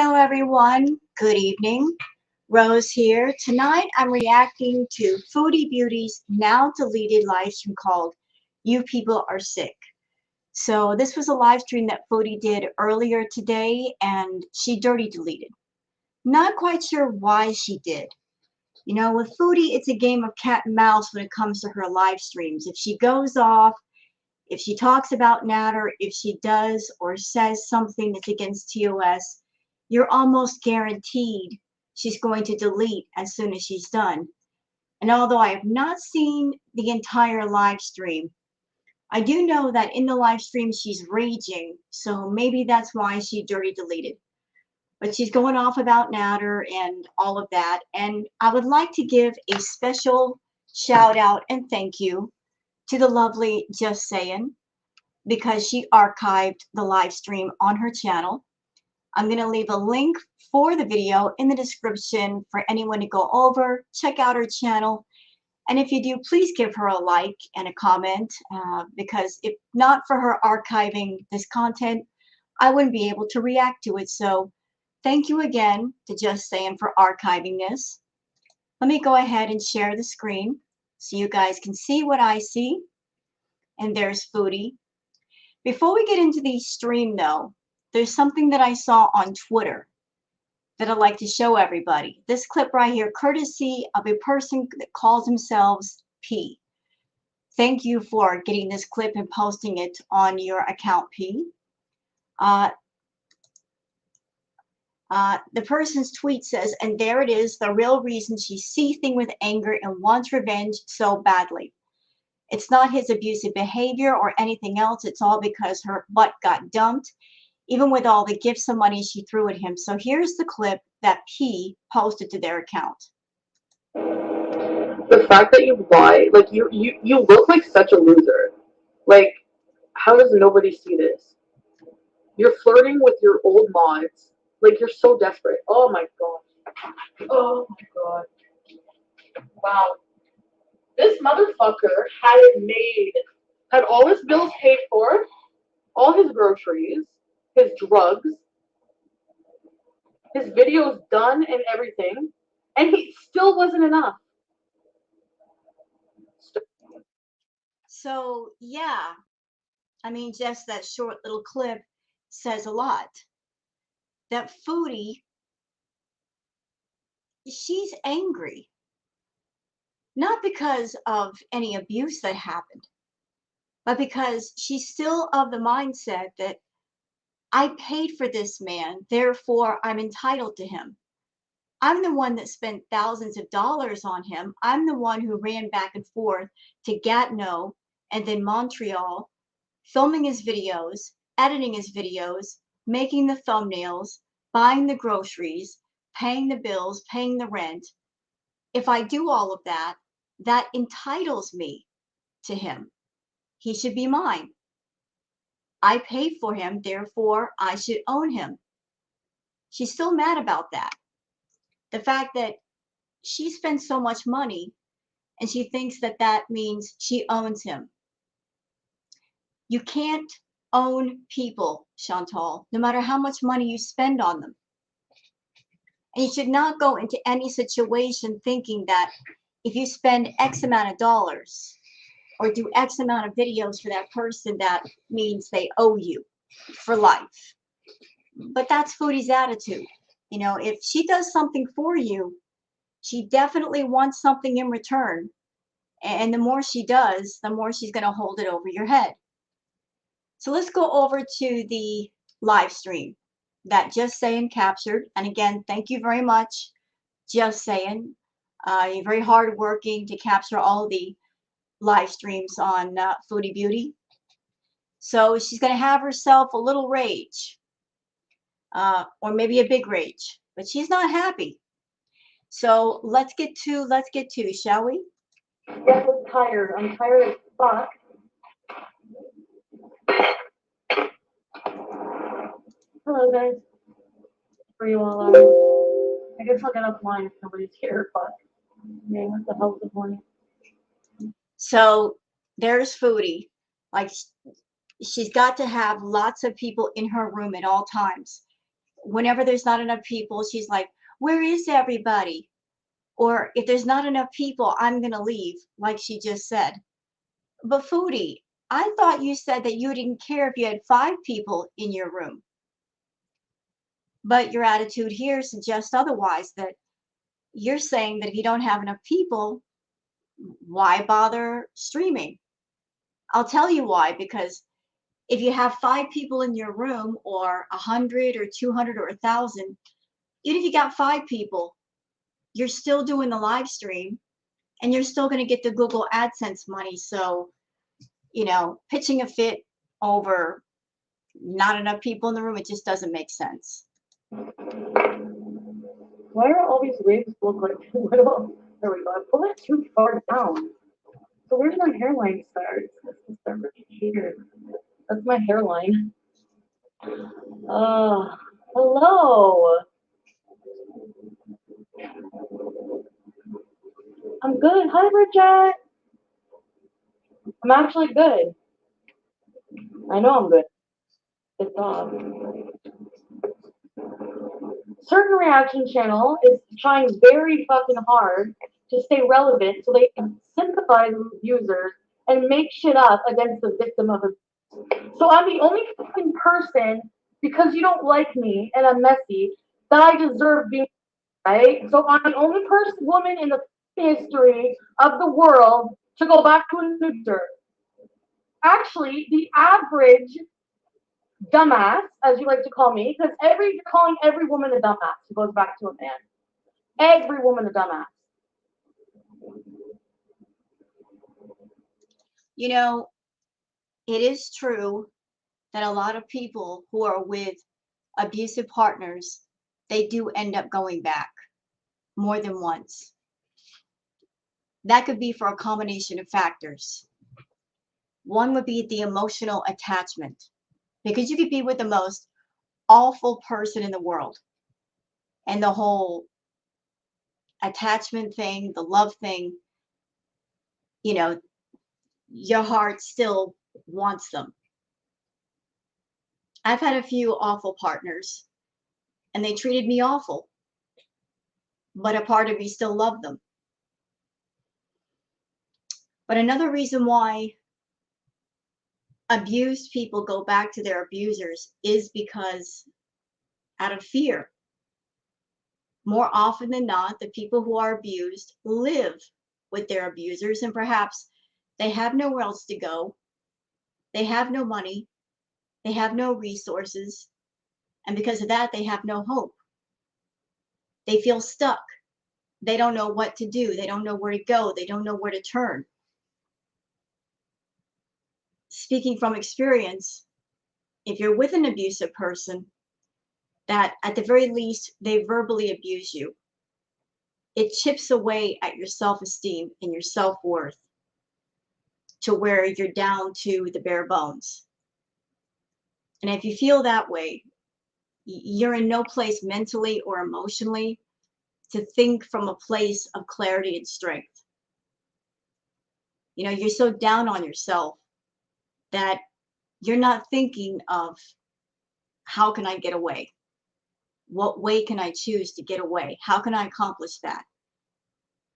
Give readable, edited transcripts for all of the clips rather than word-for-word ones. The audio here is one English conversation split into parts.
Hello everyone, good evening. Rose here. Tonight I'm reacting to Foodie Beauty's now deleted live stream called You People Are Sick. So this was a live stream that Foodie did earlier today and she dirty deleted. Not quite sure why she did. You know, with Foodie it's a game of cat and mouse when it comes to her live streams. If she goes off, if she talks about nadar, if she does or says something that's against TOS, you're almost guaranteed she's going to delete as soon as she's done. And although I have not seen the entire live stream, I do know that in the live stream she's raging, so maybe that's why she dirty deleted. But she's going off about nadar and all of that, and I would like to give a special shout out and thank you to the lovely JUSTSAYIN because she archived the live stream on her channel. I'm going to leave a link for the video in the description for anyone to go over, check out her channel. And if you do, please give her a like and a comment because if not for her archiving this content, I wouldn't be able to react to it. So thank you again to JUSTSAYIN for archiving this. Let me go ahead and share the screen so you guys can see what I see. And there's Foodie. Before we get into the stream though, there's something that I saw on Twitter that I'd like to show everybody. This clip right here, courtesy of a person that calls themselves P. Thank you for getting this clip and posting it on your account, P. The person's tweet says, and there it is, the real reason she's seething with anger and wants revenge so badly. It's not his abusive behavior or anything else. It's all because her butt got dumped, even with all the gifts of money she threw at him. So here's the clip that P posted to their account. The fact that you lie, like you look like such a loser. Like, how does nobody see this? You're flirting with your old mods. Like, you're so desperate. Oh my god. Oh my god. Wow. This motherfucker had it made. Had all his bills paid for, all his groceries, his drugs, his videos done and everything, and he still wasn't enough. So yeah, I mean, just that short little clip says a lot. That Foodie, she's angry. Not because of any abuse that happened, but because she's still of the mindset that I paid for this man, therefore I'm entitled to him. I'm the one that spent thousands of dollars on him. I'm the one who ran back and forth to Gatineau and then Montreal, filming his videos, editing his videos, making the thumbnails, buying the groceries, paying the bills, paying the rent. If I do all of that, that entitles me to him. He should be mine. I paid for him, therefore I should own him. She's still mad about that. The fact that she spends so much money and she thinks that that means she owns him. You can't own people, Chantal, no matter how much money you spend on them. And you should not go into any situation thinking that if you spend X amount of dollars or do X amount of videos for that person, that means they owe you for life. But that's Foodie's attitude. You know, if she does something for you, she definitely wants something in return. And the more she does, the more she's going to hold it over your head. So let's go over to the live stream that JUSTSAYIN captured. And again, thank you very much, JUSTSAYIN. You're very hardworking to capture all the live streams on Foodie Beauty. So she's going to have herself a little rage, or maybe a big rage, but she's not happy. So let's get to, shall we? Yes, I'm tired. I'm tired as fuck. Hello, guys. For you all, I guess I'll get offline if nobody's here, but yeah, what the hell is the point? So there's Foodie. Like, she's got to have lots of people in her room at all times. Whenever there's not enough people, she's like, where is everybody? Or if there's not enough people, I'm going to leave, like she just said. But Foodie, I thought you said that you didn't care if you had 5 people in your room. But your attitude here suggests otherwise, that you're saying that if you don't have enough people, why bother streaming? I'll tell you why, because if you have 5 people in your room, or 100 or 200 or 1,000, even if you got 5 people, you're still doing the live stream and you're still going to get the Google AdSense money. So, pitching a fit over not enough people in the room, it just doesn't make sense. Why are all these waves look like little? There we go. I pull it too far down. So where's my hairline start? This start right here. That's my hairline. Hello. I'm good. Hi, Bridget. I'm actually good. I know I'm good. It's Certain reaction channel is trying very fucking hard to stay relevant so they can sympathize with users and make shit up against the victim of it. So I'm the only fucking person, because you don't like me and I'm messy, that I deserve being right. So I'm the only woman in the history of the world to go back to a nuder. Actually, the average dumbass, as you like to call me, because you're calling every woman a dumbass who goes back to a man. Every woman a dumbass. It is true that a lot of people who are with abusive partners, they do end up going back more than once. That could be for a combination of factors. One would be the emotional attachment, because you could be with the most awful person in the world, and the whole attachment thing, the love thing, your heart still wants them. I've had a few awful partners and they treated me awful, but a part of me still loved them. But another reason why abused people go back to their abusers is because out of fear. More often than not, the people who are abused live with their abusers, and perhaps they have nowhere else to go. They have no money. They have no resources. And because of that, they have no hope. They feel stuck. They don't know what to do. They don't know where to go. They don't know where to turn. Speaking from experience, if you're with an abusive person, that at the very least, they verbally abuse you, it chips away at your self-esteem and your self-worth to where you're down to the bare bones. And if you feel that way, you're in no place mentally or emotionally to think from a place of clarity and strength. You're so down on yourself that you're not thinking of how can I get away? What way can I choose to get away? How can I accomplish that?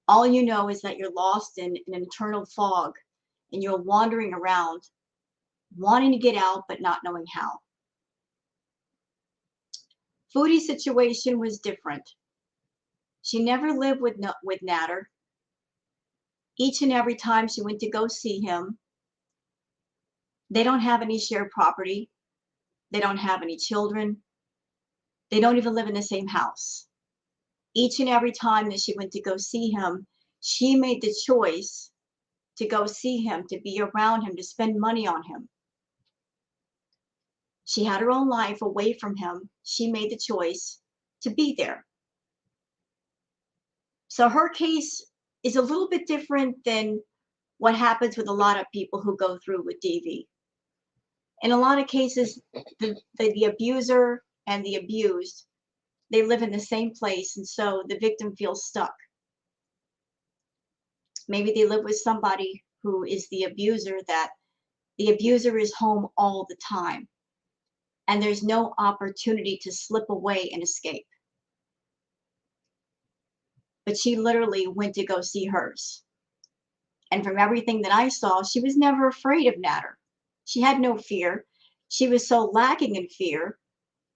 All you know is that you're lost in an internal fog and you're wandering around wanting to get out but not knowing how. Foodie's situation was different. She never lived with Nader. Each and every time she went to go see him, they don't have any shared property. They don't have any children. They don't even live in the same house. Each and every time that she went to go see him, she made the choice to go see him, to be around him, to spend money on him. She had her own life away from him. She made the choice to be there. So her case is a little bit different than what happens with a lot of people who go through with DV. In a lot of cases, the abuser and the abused, they live in the same place, and so the victim feels stuck. Maybe they live with somebody who is the abuser, that the abuser is home all the time. and there's no opportunity to slip away and escape. But she literally went to go see hers. And from everything that I saw, she was never afraid of Natter. She had no fear. She was so lacking in fear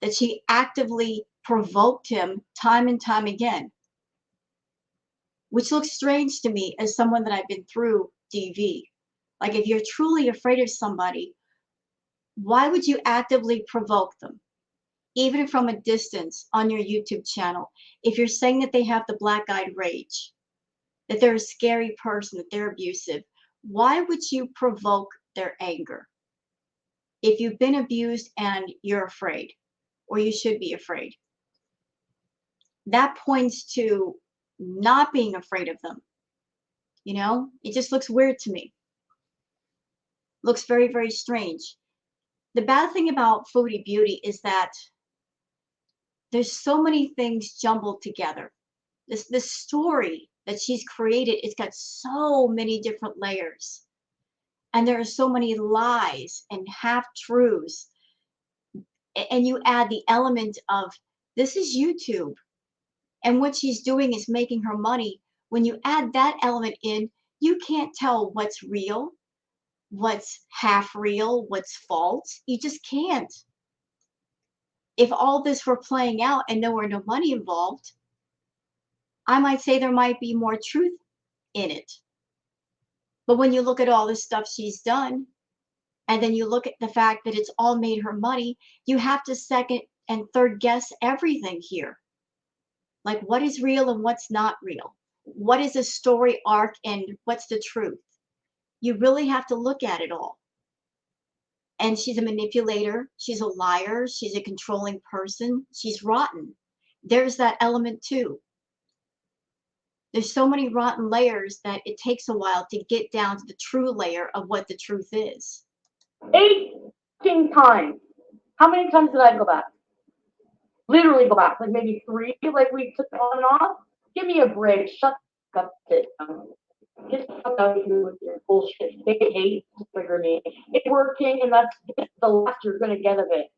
that she actively provoked him time and time again, which looks strange to me as someone that I've been through DV. Like, if you're truly afraid of somebody, why would you actively provoke them, even from a distance on your YouTube channel? If you're saying that they have the black-eyed rage, that they're a scary person, that they're abusive, why would you provoke their anger? If you've been abused and you're afraid, or you should be afraid, that points to not being afraid of them. You know, it just looks weird to me. Looks very, very strange. The bad thing about Foodie Beauty is that there's so many things jumbled together. This story that she's created, it's got so many different layers. And there are so many lies and half-truths. And you add the element of, this is YouTube, and what she's doing is making her money. When you add that element in, you can't tell what's real, what's half real, what's false. You just can't. If all this were playing out and there were no money involved, I might say there might be more truth in it. But when you look at all the stuff she's done, and then you look at the fact that it's all made her money, you have to second and third guess everything here. Like, what is real and what's not real? What is a story arc and what's the truth? You really have to look at it all. And she's a manipulator. She's a liar. She's a controlling person. She's rotten. There's that element too. There's so many rotten layers that it takes a while to get down to the true layer of what the truth is. 18 times. How many times did I go back? Literally go back, like maybe 3, like we took on and off. Give me a break. Shut up, sit down. Get the fuck out of here with your bullshit. They hate to trigger me. It's working, and that's the last you're gonna get of it.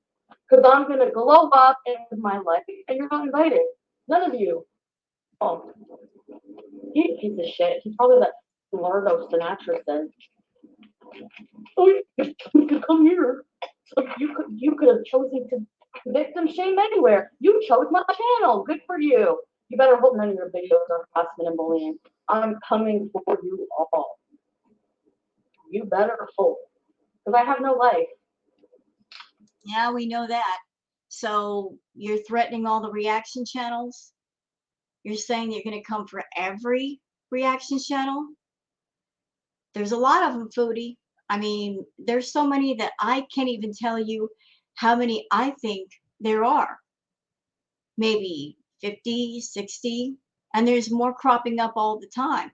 Because I'm gonna glow up in my life, and you're not invited. None of you. Oh, he's a piece of shit. He's probably that Lardo Sinatra says. Oh, you could come here. So you could have chosen to victim shame anywhere. You chose my channel. Good for you. You better hope none of your videos are harassment and bullying. I'm coming for you all. You better hope. Because I have no life. Yeah, we know that. So you're threatening all the reaction channels? You're saying you're going to come for every reaction channel? There's a lot of them, Foodie. I mean, there's so many that I can't even tell you how many I think there are. Maybe 50, 60, and there's more cropping up all the time.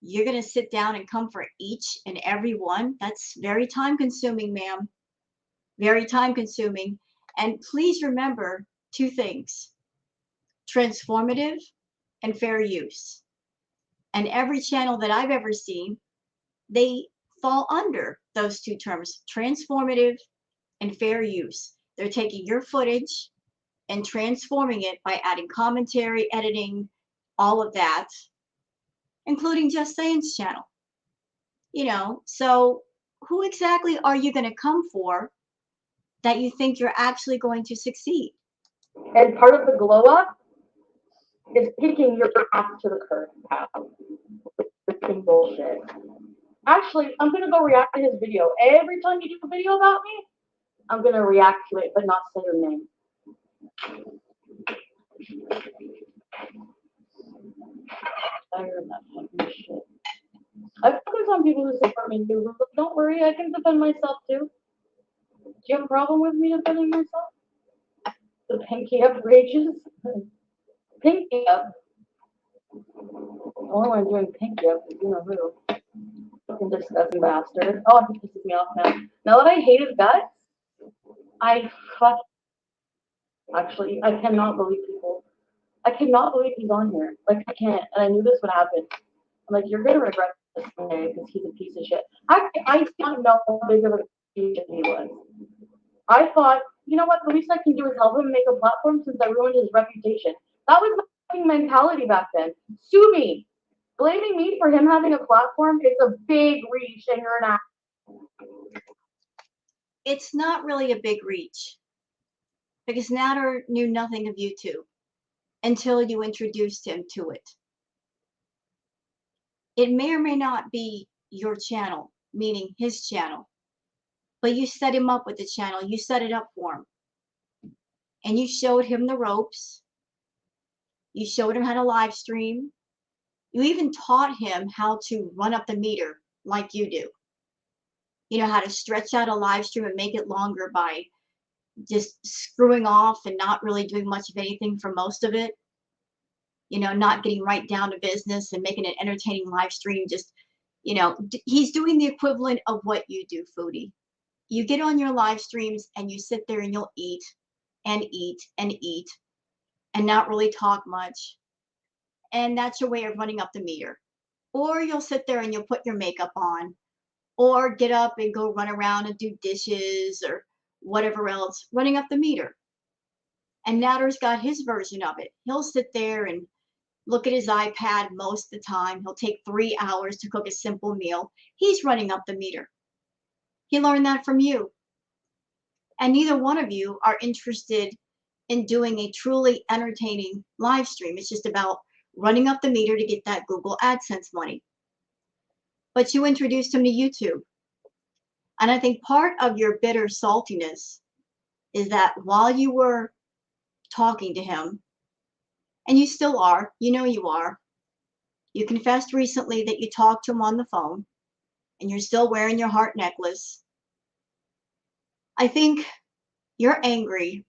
You're going to sit down and come for each and every one? That's very time consuming, ma'am. Very time consuming. And please remember 2 things: transformative and fair use. And every channel that I've ever seen, they fall under those 2 terms, transformative and fair use. They're taking your footage and transforming it by adding commentary, editing, all of that, including JUSTSAYIN's channel. You know, so who exactly are you going to come for that you think you're actually going to succeed? And part of the glow up is kicking your ass to the curb. Freaking bullshit. Actually, I'm gonna go react to his video. Every time you do a video about me, I'm gonna react to it, but not say your name. Tired of that fucking shit. I focus on people who support me too. Don't worry, I can defend myself too. Do you have a problem with me defending myself? The pinky up rages? Pinky up. The only one doing pinky up is you know who. Fucking disgusting bastard. Oh, he pisses me off now. Now that I hate his guts, I fuck. Actually, I cannot believe people. I cannot believe he's on here. Like, I can't. And I knew this would happen. I'm like, you're gonna regret this someday because he's a piece of shit. I don't know how big of a piece of shit he was. I thought, you know what, the least I can do is help him make a platform since I ruined his reputation. That was my fucking mentality back then. Sue me. Blaming me for him having a platform is a big reach and you're an ass. It's not really a big reach because Nader knew nothing of YouTube until you introduced him to it. It may or may not be your channel, meaning his channel, but you set him up with the channel. You set it up for him. And you showed him the ropes. You showed him how to live stream. You even taught him how to run up the meter like you do. You know, how to stretch out a live stream and make it longer by just screwing off and not really doing much of anything for most of it. You know, not getting right down to business and making an entertaining live stream. Just, you know, he's doing the equivalent of what you do, Foodie. You get on your live streams and you sit there and you'll eat and eat and eat and not really talk much. And that's your way of running up the meter. Or you'll sit there and you'll put your makeup on, or get up and go run around and do dishes or whatever else, running up the meter. And Nader's got his version of it. He'll sit there and look at his iPad most of the time. He'll take 3 hours to cook a simple meal. He's running up the meter. He learned that from you. And neither one of you are interested in doing a truly entertaining live stream. It's just about running up the meter to get that Google AdSense money. But you introduced him to YouTube. And I think part of your bitter saltiness is that while you were talking to him, and you still are, you know you are, you confessed recently that you talked to him on the phone, and you're still wearing your heart necklace. I think you're angry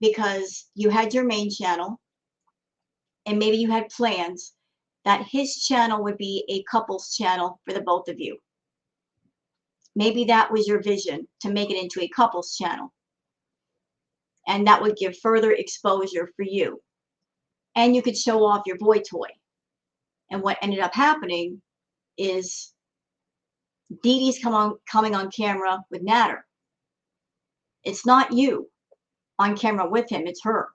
because you had your main channel, and maybe you had plans that his channel would be a couples channel for the both of you. Maybe that was your vision, to make it into a couples channel. And that would give further exposure for you. And you could show off your boy toy. And what ended up happening is Dee Dee's coming on camera with Nader. It's not you on camera with him, it's her.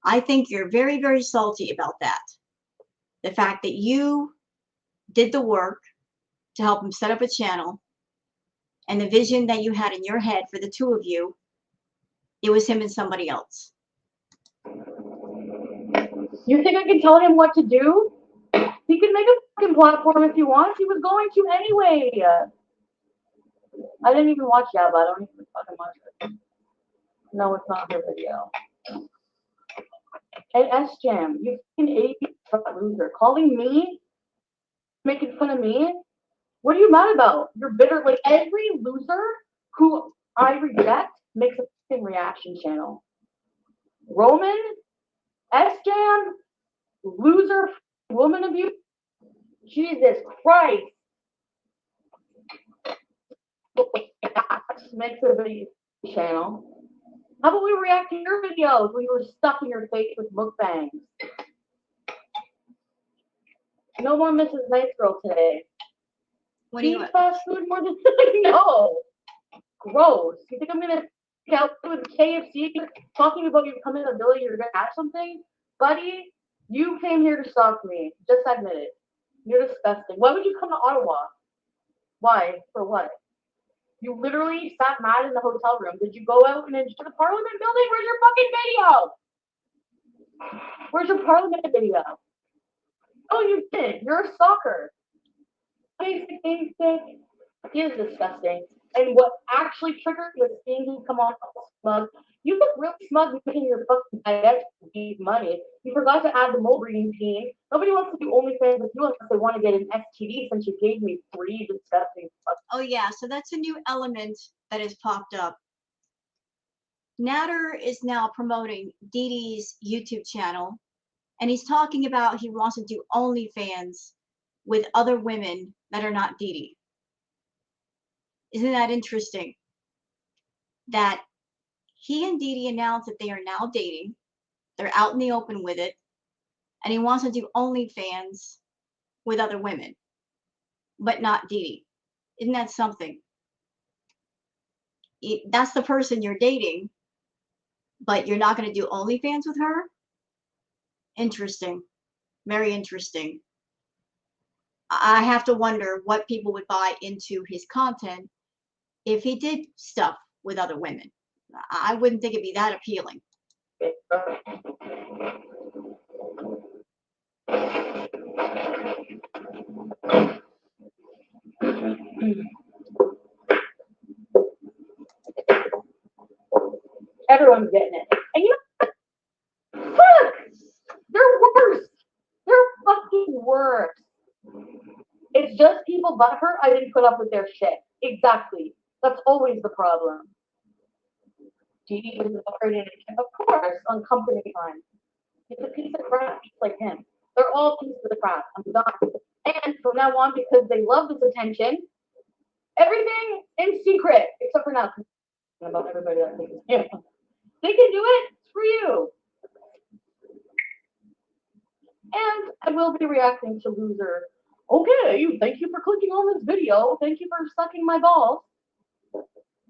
I think you're very, very salty about that. The fact that you did the work to help him set up a channel, and the vision that you had in your head for the two of you, it was him and somebody else. You think I can tell him what to do? He can make a fucking platform if he wants. He was going to anyway. I didn't even watch Yaba. I don't even fucking watch it. No, it's not her video. Hey, S-Jam, you fucking idiot loser. Calling me? Making fun of me? What are you mad about? You're bitter. Like, every loser who I reject makes a fucking reaction channel. Roman? S-Jam? Loser? Woman abuse? Jesus Christ. Makes a video channel. How about we react to your videos when you were stuffing your face with mukbangs? No more Mrs. Nice Girl today. What do you eat fast food more than no? Gross. You think I'm gonna out with KFC talking about you coming to the village, you're gonna have something? Buddy, you came here to stalk me. Just admit it. You're disgusting. Why would you come to Ottawa? Why? For what? You literally sat mad in the hotel room. Did you go out and enjoy the Parliament building? Where's your fucking video? Where's your Parliament video? Oh, you did. You're a stalker. Basic. He is disgusting. And what actually triggered was seeing him come off smug. You look really smug making your fucking diet to money. You forgot to add the mole breeding team. Nobody wants to do OnlyFans with you unless they want to get an STD since you gave me 3 disgusting fucking. Oh yeah, so that's a new element that has popped up. Nader is now promoting Dee Dee's YouTube channel, and he's talking about he wants to do OnlyFans with other women that are not Dee Dee. Isn't that interesting? That he and Dee Dee announced that they are now dating. They're out in the open with it, and he wants to do OnlyFans with other women, but not Dee Dee. Isn't that something? That's the person you're dating, but you're not going to do OnlyFans with her? Interesting. Very interesting. I have to wonder what people would buy into his content if he did stuff with other women. I wouldn't think it'd be that appealing. Everyone's getting it. And you know, fuck! They're worse. They're fucking worse. It's just people butthurt I didn't put up with their shit. Exactly. That's always the problem. Genie is operating, of course, on company time. It's a piece of crap, just like him. They're all pieces of crap. I'm done. And from now on, because they love this attention, everything in secret, except for now, about everybody that thinks it's him. They can do it. It's for you. And I will be reacting to loser. Okay, thank you for clicking on this video. Thank you for sucking my balls.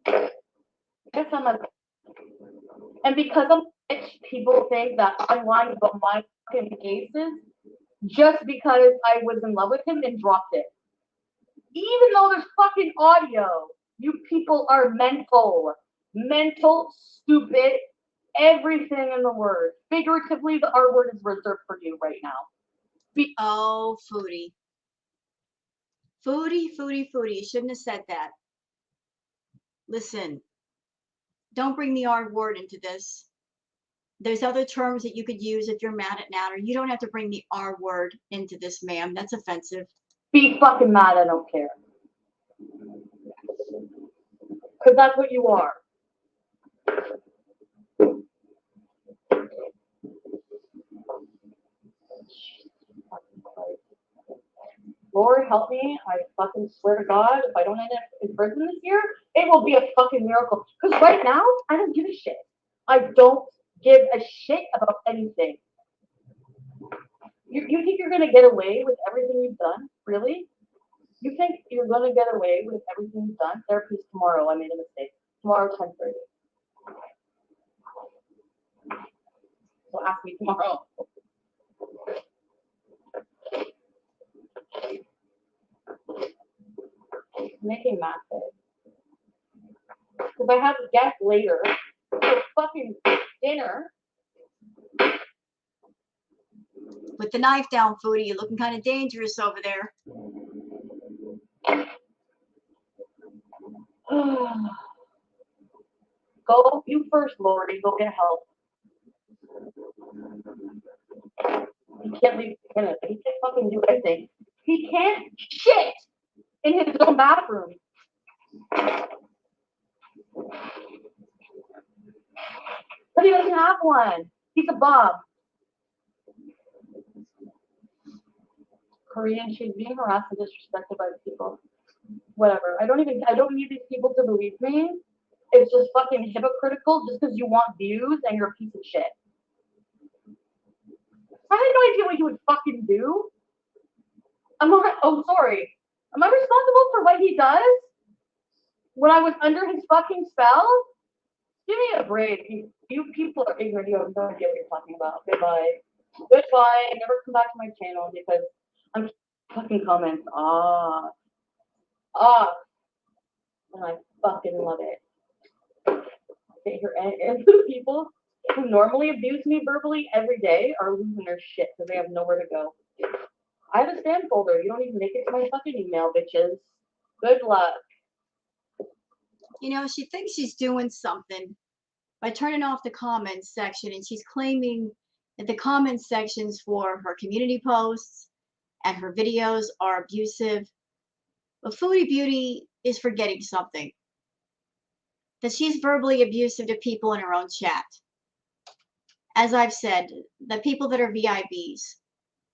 Guess I'm a. And because I'm rich, people think that I'm lying about my fucking cases just because I was in love with him and dropped it. Even though there's fucking audio, you people are mental. Mental, stupid, everything in the word. Figuratively, the R word is reserved for you right now. Oh, Foodie. Foodie, Foodie, Foodie. You shouldn't have said that. Listen, don't bring the R word into this. There's other terms that you could use if you're mad at Natter. You don't have to bring the R word into this, ma'am. That's offensive. Be fucking mad, I don't care. Because that's what you are. Lord help me, I fucking swear to God, if I don't end up in prison this year, it will be a fucking miracle. Because right now, I don't give a shit. I don't give a shit about anything. You think you're going to get away with everything you've done? Really? You think you're going to get away with everything you've done? Therapy's tomorrow. I made a mistake. Tomorrow, 10:30. So ask me tomorrow. Making massive. Because I have a guest later for fucking dinner. Put the knife down, Foodie. You're looking kind of dangerous over there. Go, you first, Lordy. Go get help. He can't leave Canada. He can't fucking do anything. He can't shit in his own bathroom. But he doesn't have one. He's a bum. Korean, she's being harassed and disrespected by the people. Whatever. I don't need these people to believe me. It's just fucking hypocritical just because you want views and you're a piece of shit. I had no idea what you would fucking do. I'm not, oh, sorry. Am I responsible for what he does? When I was under his fucking spell? Give me a break. You people are ignorant. You have no idea what you're talking about. Goodbye. Goodbye. Never come back to my channel because I'm fucking comments. And I fucking love it. Okay, here, and the people who normally abuse me verbally every day are losing their shit because they have nowhere to go. I have a spam folder. You don't even make it to my fucking email, bitches. Good luck. You know, she thinks she's doing something by turning off the comments section, and she's claiming that the comments sections for her community posts and her videos are abusive. But Foodie Beauty is forgetting something. That she's verbally abusive to people in her own chat. As I've said, the people that are VIBs,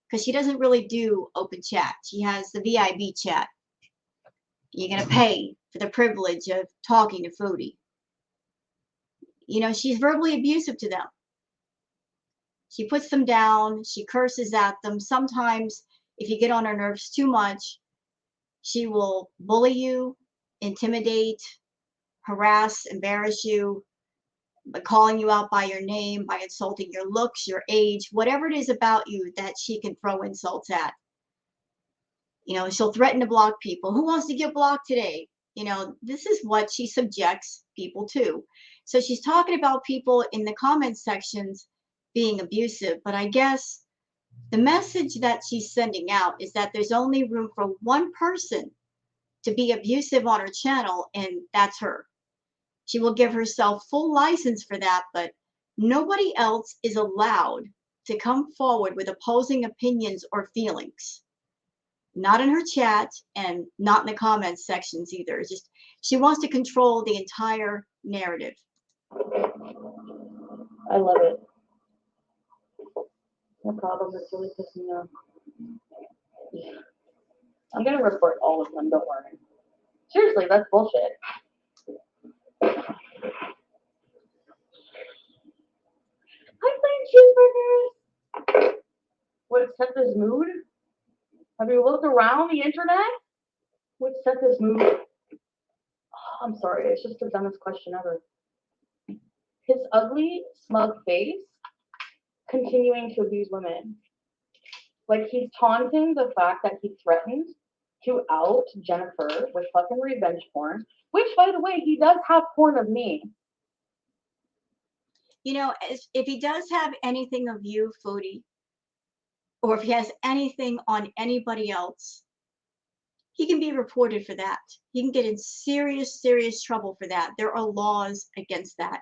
because she doesn't really do open chat. She has the VIB chat. You're going to pay for the privilege of talking to Foodie. You know, she's verbally abusive to them. She puts them down. She curses at them. Sometimes, if you get on her nerves too much, she will bully you, intimidate, harass, embarrass you, by calling you out by your name, by insulting your looks, your age, whatever it is about you that she can throw insults at. She'll threaten to block people. Who wants to get blocked today? This is what she subjects people to. So she's talking about people in the comment sections being abusive, but I guess the message that she's sending out is that there's only room for one person to be abusive on her channel, and that's her. She will give herself full license for that, but nobody else is allowed to come forward with opposing opinions or feelings. Not in her chat and not in the comments sections either. It's just she wants to control the entire narrative. I love it. No problem. It's really pissing me off. Yeah. I'm gonna report all of them. Don't worry. Seriously, that's bullshit. I'm playing cheeseburgers. What set this mood? Have you looked around the internet? What set this mood? Oh, I'm sorry, it's just the dumbest question ever. His ugly, smug face continuing to abuse women. Like, he's taunting the fact that he threatened to out Jennifer with fucking revenge porn, which, by the way, he does have porn of me. If he does have anything of you, Foodie, or if he has anything on anybody else, he can be reported for that. He can get in serious, serious trouble for that. There are laws against that.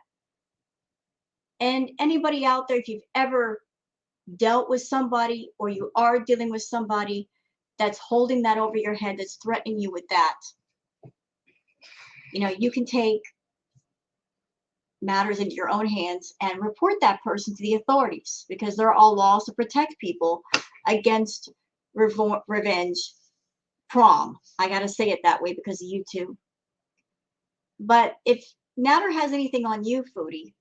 And anybody out there, if you've ever dealt with somebody or you are dealing with somebody that's holding that over your head, that's threatening you with that, you can take matters into your own hands and report that person to the authorities, because there are all laws to protect people against revenge prom. I got to say it that way because of you two. But if Nader has anything on you, Foodie,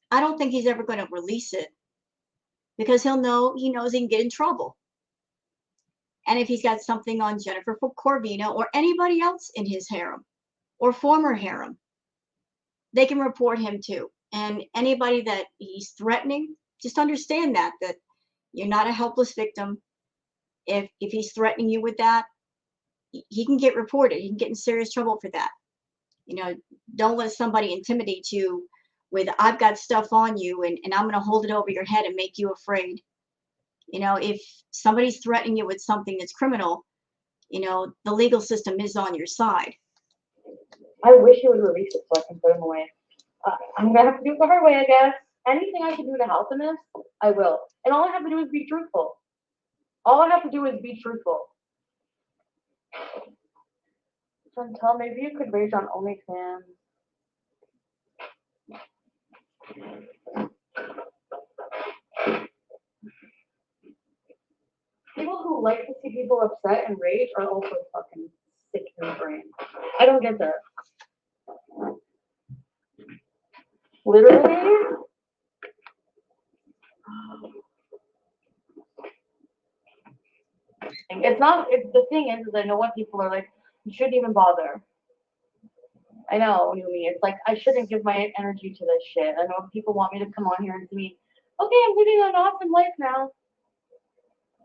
I don't think he's ever going to release it, because he knows he can get in trouble. And if he's got something on Jennifer Corvino or anybody else in his harem or former harem, they can report him too. And anybody that he's threatening, just understand that you're not a helpless victim. If he's threatening you with that, he can get reported. He can get in serious trouble for that. Don't let somebody intimidate you with, I've got stuff on you and I'm going to hold it over your head and make you afraid. If somebody's threatening you with something that's criminal, the legal system is on your side. I wish he would release it so I can put him away. I'm going to have to do it the hard way, I guess. Anything I can do to help in this, I will. And all I have to do is be truthful. All I have to do is be truthful. Chantal, maybe you could rage on OnlyFans. People who like to see people upset and rage are also fucking sick in the brain. I don't get that. Literally. The thing is I know what people are like, you shouldn't even bother. I know, Numi, it's like, I shouldn't give my energy to this shit. I know people want me to come on here and see, okay, I'm living an awesome life now.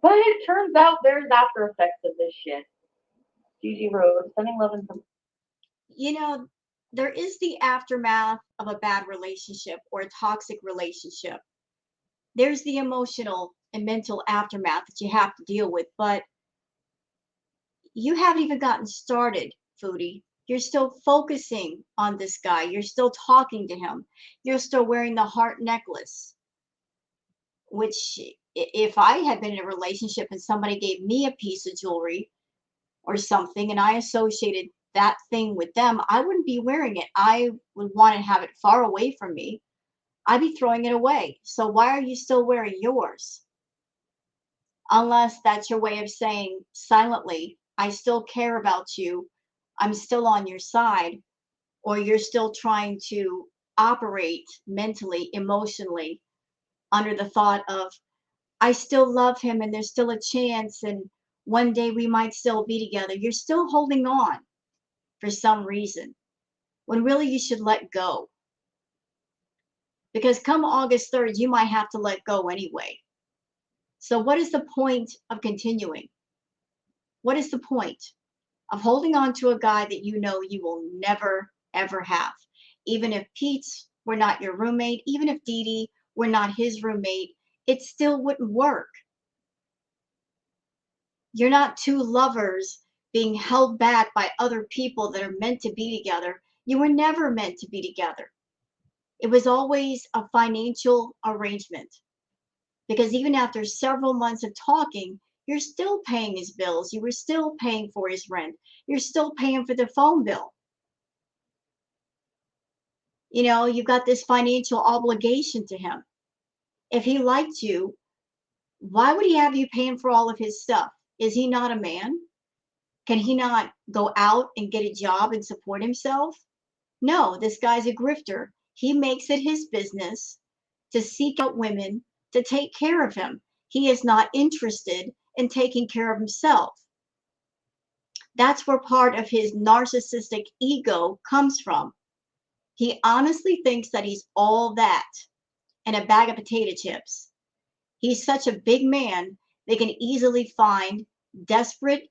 But it turns out there's after effects of this shit. Gigi Rose, sending love and some. There is the aftermath of a bad relationship or a toxic relationship. There's the emotional and mental aftermath that you have to deal with, but you haven't even gotten started, Foodie. You're still focusing on this guy. You're still talking to him. You're still wearing the heart necklace, which if I had been in a relationship and somebody gave me a piece of jewelry or something and I associated that thing with them, I wouldn't be wearing it. I would want to have it far away from me. I'd be throwing it away. So why are you still wearing yours? Unless that's your way of saying silently, I still care about you. I'm still on your side. Or you're still trying to operate mentally, emotionally under the thought of, I still love him and there's still a chance and one day we might still be together. You're still holding on for some reason. when really you should let go. Because come August 3rd, you might have to let go anyway. So what is the point of continuing? What is the point of holding on to a guy that you know you will never, ever have? Even if Pete's were not your roommate, even if Dee Dee were not his roommate, it still wouldn't work. You're not two lovers being held back by other people that are meant to be together. You were never meant to be together. It was always a financial arrangement. Because even after several months of talking, you're still paying his bills. You were still paying for his rent. You're still paying for the phone bill. You know, you've got this financial obligation to him. If he liked you, why would he have you paying for all of his stuff? Is he not a man? Can he not go out and get a job and support himself? No, this guy's a grifter. He makes it his business to seek out women to take care of him. He is not interested in taking care of himself. That's where part of his narcissistic ego comes from. He honestly thinks that he's all that and a bag of potato chips. He's such a big man, they can easily find desperate,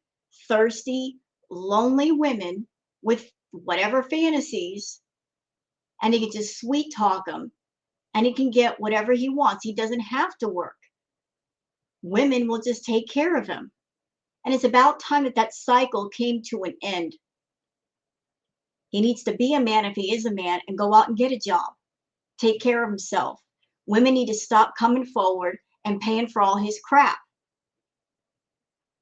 thirsty, lonely women with whatever fantasies, and he can just sweet talk them, and he can get whatever he wants. He doesn't have to work. Women will just take care of him. And it's about time that that cycle came to an end. He needs to be a man if he is a man and go out and get a job, take care of himself. Women need to stop coming forward and paying for all his crap.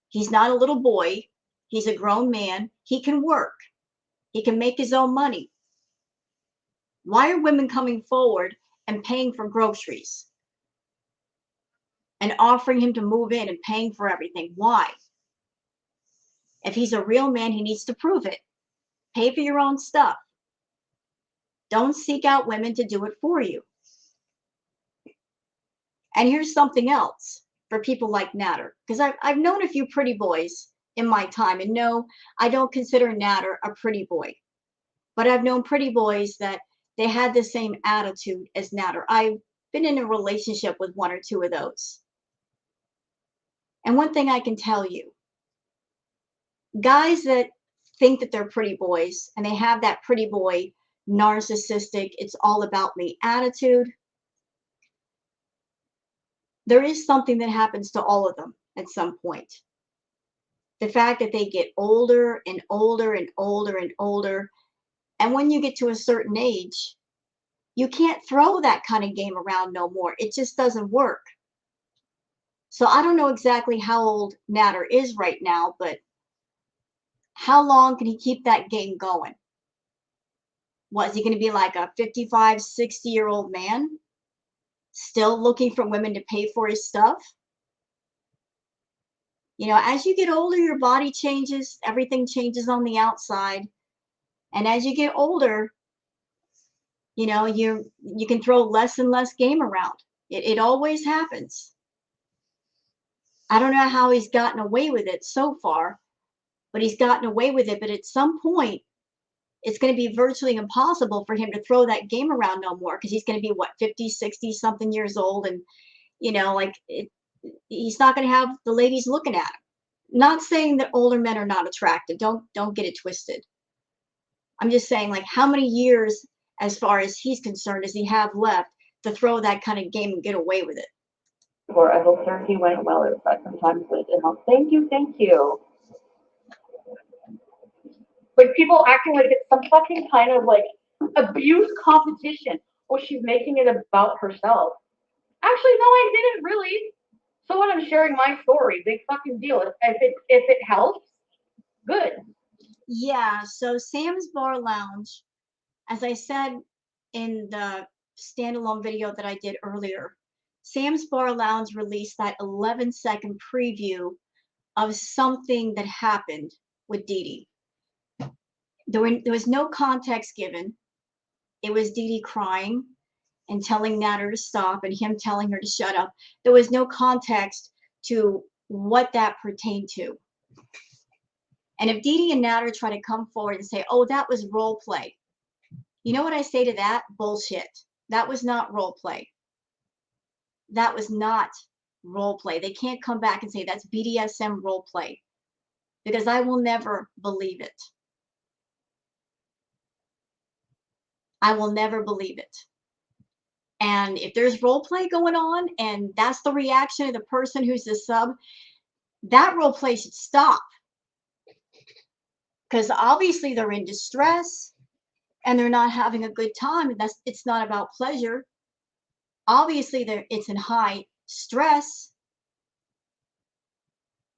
He's not a little boy. He's a grown man. He can work. He can make his own money. Why are women coming forward and paying for groceries and offering him to move in and paying for everything? Why? If he's a real man, he needs to prove it. Pay for your own stuff. Don't seek out women to do it for you. And here's something else for people like Natter, because I've known a few pretty boys in my time, and no, I don't consider Natter a pretty boy, but I've known pretty boys that they had the same attitude as Natter. I've been in a relationship with one or two of those. And one thing I can tell you, guys that think that they're pretty boys and they have that pretty boy narcissistic, it's all about me attitude, there is something that happens to all of them at some point. The fact that they get older and older and older and older, and when you get to a certain age, you can't throw that kind of game around no more. It just doesn't work. So I don't know exactly how old Natter is right now, but how long can he keep that game going? What, is he going to be like a 55, 60-year-old man? Still looking for women to pay for his stuff? You know, as you get older, your body changes, everything changes on the outside. And as you get older, you know, you can throw less and less game around. It always happens. I don't know how he's gotten away with it so far, but he's gotten away with it. But at some point, it's going to be virtually impossible for him to throw that game around no more, because he's going to be, what, 50, 60 something years old. And, you know, like, he's not going to have the ladies looking at him. Not saying that older men are not attractive. Don't get it twisted. I'm just saying, like, how many years, as far as he's concerned, does he have left to throw that kind of game and get away with it? Or I hope he went well, but sometimes it helps. Thank you, thank you. Like, people acting like it's some fucking kind of like abuse competition. Oh, she's making it about herself. Actually, no, I didn't really. So what, I'm sharing my story. Big fucking deal. If it helps, good. Yeah, so Sam's Bar Lounge, as I said in the standalone video that I did earlier, Sam's Bar Lounge released that 11-second preview of something that happened with Dee Dee. There was no context given. It was Dee Dee crying and telling Natter to stop and him telling her to shut up. There was no context to what that pertained to. And if Dee Dee and Natter try to come forward and say, oh, that was role play, You know what I say to that? Bullshit. That was not role play. That was not role play. They can't come back and say that's BDSM role play because I will never believe it. I will never believe it. And if there's role play going on and that's the reaction of the person who's the sub, that role play should stop. Because obviously they're in distress and they're not having a good time. And it's not about pleasure. Obviously it's in high stress.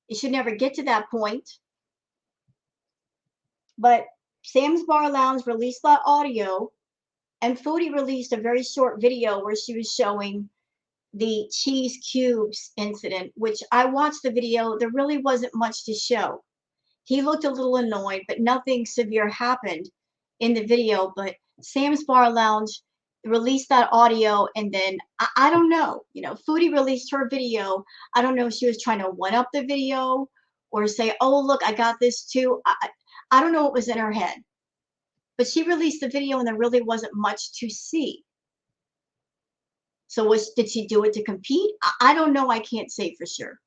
It should never get to that point. But Sam's Bar Lounge released that audio, and Foodie released a very short video where she was showing the cheese cubes incident, which I watched the video. There really wasn't much to show. He looked a little annoyed, but nothing severe happened in the video. But Sam's Bar Lounge released that audio, and then I don't know. You know, Foodie released her video. I don't know if she was trying to one up the video or say, "Oh, look, I got this too." I don't know what was in her head. But she released the video, and there really wasn't much to see. So did she do it to compete? I don't know. I can't say for sure.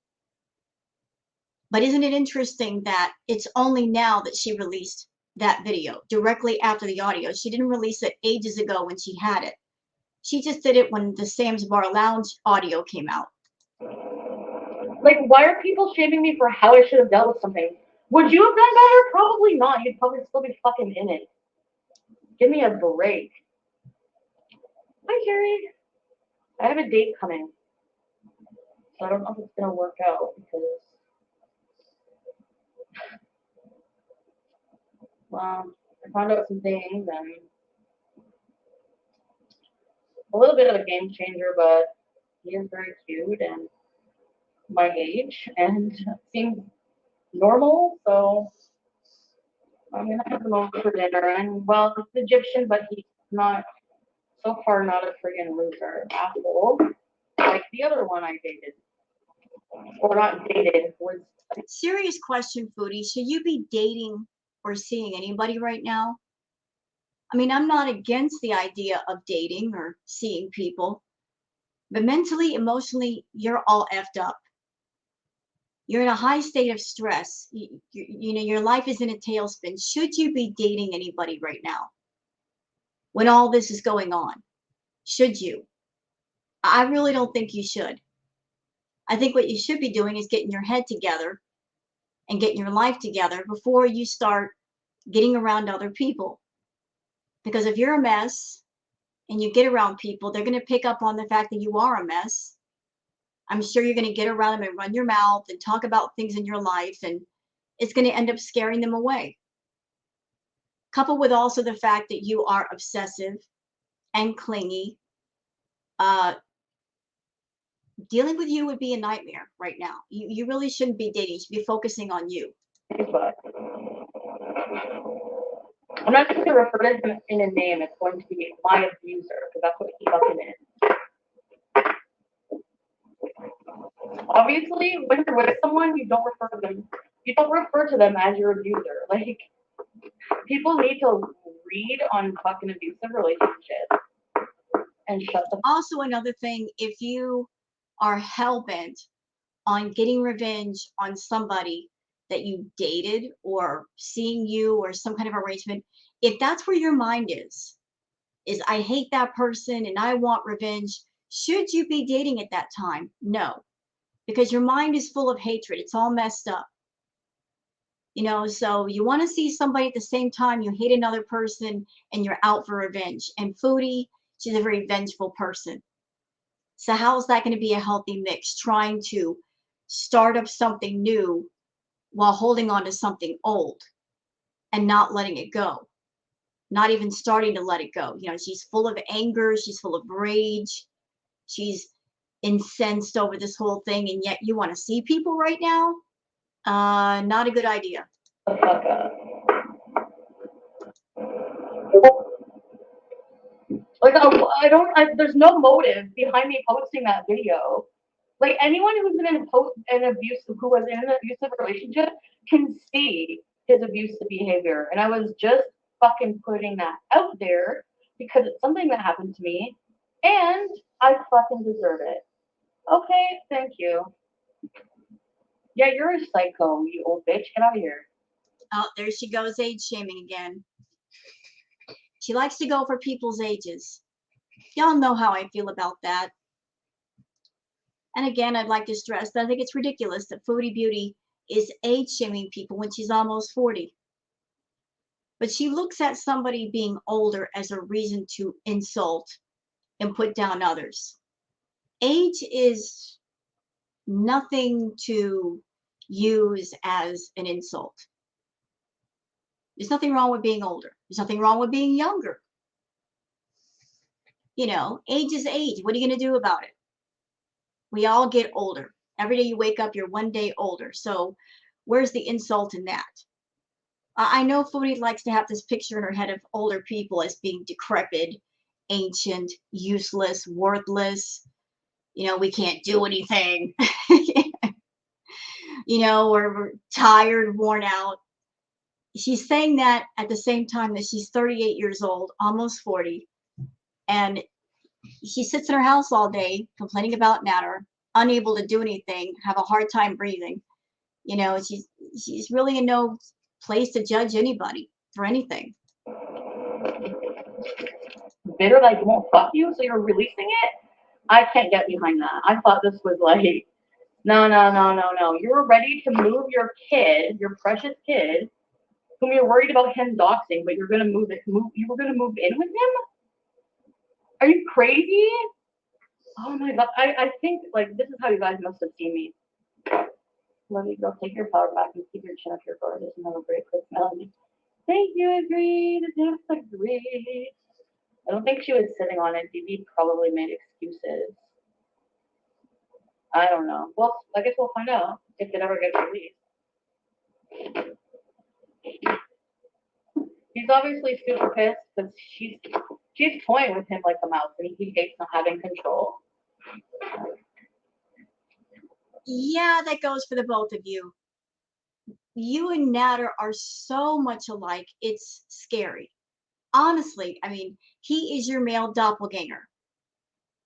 But isn't it interesting that it's only now that she released that video directly after the audio? She didn't release it ages ago when she had it. She just did it when the Sam's Bar Lounge audio came out. Like, why are people shaming me for how I should have dealt with something? Would you have done better? Probably not. You'd probably still be fucking in it. Give me a break. Hi, Carrie. I have a date coming. So I don't know if it's going to work out because, well, I found out some things and a little bit of a game changer, but he is very cute and my age and seems normal, so I'm going to have him over for dinner. And, well, he's Egyptian, but he's not, so far, not a friggin' loser. Asshole. Like the other one I dated. Or not dated, was. Serious question, Foodie. Should you be dating or seeing anybody right now? I mean, I'm not against the idea of dating or seeing people, but mentally, emotionally, you're all effed up. You're in a high state of stress. You know, your life is in a tailspin. Should you be dating anybody right now when all this is going on? Should you? I really don't think you should. I think what you should be doing is getting your head together and getting your life together before you start getting around other people. Because if you're a mess and you get around people, they're going to pick up on the fact that you are a mess. I'm sure you're going to get around them and run your mouth and talk about things in your life, and it's going to end up scaring them away. Coupled with also the fact that you are obsessive and clingy, dealing with you would be a nightmare right now. You really shouldn't be dating. You should be focusing on you. But I'm not just going to refer to him in a name. It's going to be my abuser, because that's what he fucking is. Obviously, when you're with someone, you don't refer to them as your abuser. Like, people need to read on fucking abusive relationships and shut the. Also, another thing, if you are hell-bent on getting revenge on somebody that you dated or seeing you or some kind of arrangement, if that's where your mind is I hate that person and I want revenge, should you be dating at that time? No, because your mind is full of hatred. It's all messed up. You know, so you want to see somebody at the same time you hate another person and you're out for revenge. And Foodie, she's a very vengeful person. So how is that going to be a healthy mix? Trying to start up something new while holding on to something old and not letting it go. Not even starting to let it go. You know, she's full of anger. She's full of rage. She's incensed over this whole thing. And yet you want to see people right now? Not a good idea. The fuck up. Like, there's no motive behind me posting that video. Like, anyone who's been in who was in an abusive relationship can see his abusive behavior. And I was just fucking putting that out there because it's something that happened to me, and I fucking deserve it. Okay, thank you. Yeah, you're a psycho, you old bitch. Get out of here. Oh, there she goes, age shaming again. She likes to go for people's ages. Y'all know how I feel about that. And again, I'd like to stress that I think it's ridiculous that Foodie Beauty is age shaming people when she's almost 40. But she looks at somebody being older as a reason to insult and put down others. Age is nothing to use as an insult. There's nothing wrong with being older. There's nothing wrong with being younger. You know, age is age. What are you going to do about it? We all get older. Every day you wake up, you're one day older. So where's the insult in that? I know Foodie likes to have this picture in her head of older people as being decrepit, ancient, useless, worthless. You know, we can't do anything. You know, we're tired, worn out. She's saying that at the same time that she's 38 years old, almost 40, and she sits in her house all day complaining about natter, unable to do anything, have a hard time breathing. You know, she's really in no place to judge anybody for anything. Bitter like won't fuck you, so you're releasing it? I can't get behind that. I thought this was like, no, no, no, no, no. You were ready to move your kid, your precious kid, whom you're worried about him doxing, but you're gonna you were gonna move in with him? Are you crazy? Oh my god, I think like this is how you guys must have seen me. Let me go take your power back and keep your chin up your forehead. There's another great quick melody. Thank you, agreed. Yes, agreed. I don't think she was sitting on it. DB probably made excuses. I don't know. Well, I guess we'll find out if it ever gets released. He's obviously super pissed because she's toying with him like a mouse, and he hates not having control. Yeah, that goes for the both of you. You and Natter are so much alike, it's scary. Honestly, I mean, he is your male doppelganger.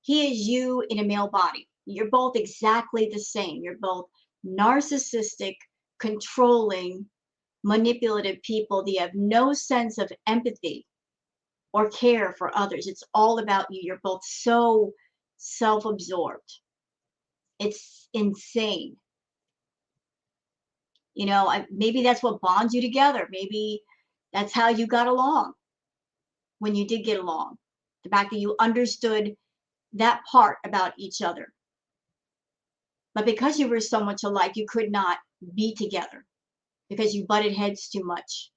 He is you in a male body. You're both exactly the same. You're both narcissistic, controlling, manipulative people that have no sense of empathy or care for others. It's all about you. You're both so self-absorbed. It's insane. You know, maybe that's what bonds you together. Maybe that's how you got along when you did get along. The fact that you understood that part about each other. But because you were so much alike, you could not be together because you butted heads too much.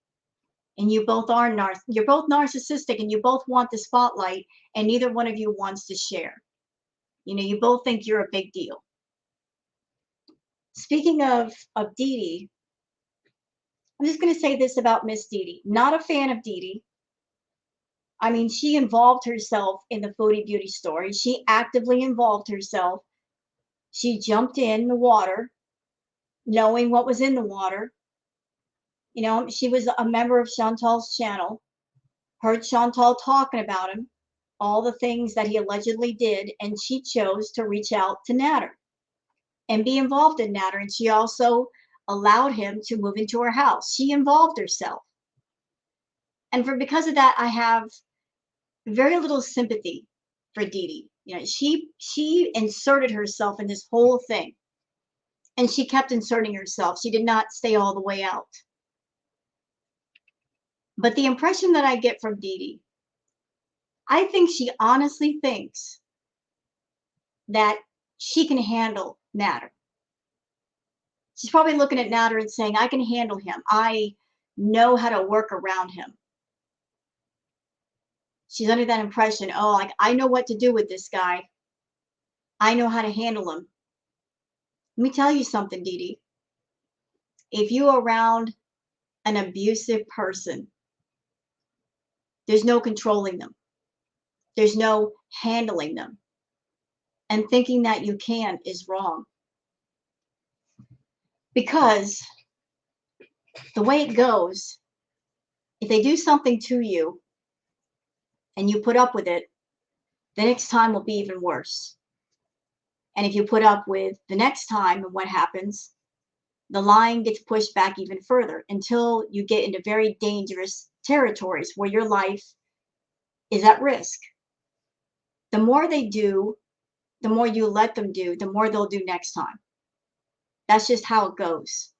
And you both are you're both narcissistic, and you both want the spotlight, and neither one of you wants to share. You know, you both think you're a big deal. Speaking of Dee Dee, I'm just going to say this about Miss Dee Dee. Not a fan of Dee Dee. I mean, she involved herself in the Foodie Beauty story. She actively involved herself. She jumped in the water, knowing what was in the water. You know, she was a member of Chantal's channel, heard Chantal talking about him, all the things that he allegedly did, and she chose to reach out to Natter and be involved in Natter. And she also allowed him to move into her house. She involved herself. And because of that, I have very little sympathy for Dee Dee. You know, she inserted herself in this whole thing, and she kept inserting herself. She did not stay all the way out. But the impression that I get from Dee Dee, I think she honestly thinks that she can handle Natter. She's probably looking at Natter and saying, I can handle him. I know how to work around him. She's under that impression, oh, like, I know what to do with this guy. I know how to handle him. Let me tell you something, Dee Dee. If you're around an abusive person, there's no controlling them. There's no handling them. And thinking that you can is wrong. Because the way it goes, if they do something to you, and you put up with it, the next time will be even worse. And if you put up with the next time and what happens, the line gets pushed back even further until you get into very dangerous territories where your life is at risk. The more they do, the more you let them do, the more they'll do next time. That's just how it goes.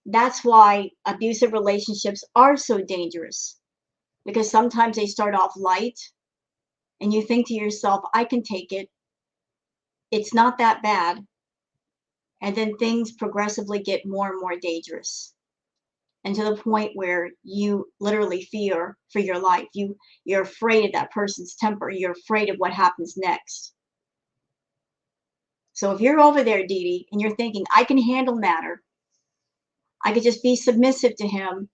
That's why abusive relationships are so dangerous, because sometimes they start off light and you think to yourself, I can take it. It's not that bad. And then things progressively get more and more dangerous. And to the point where you literally fear for your life. You're afraid of that person's temper. You're afraid of what happens next. So if you're over there, Dee Dee, and you're thinking, I can handle matter, I could just be submissive to him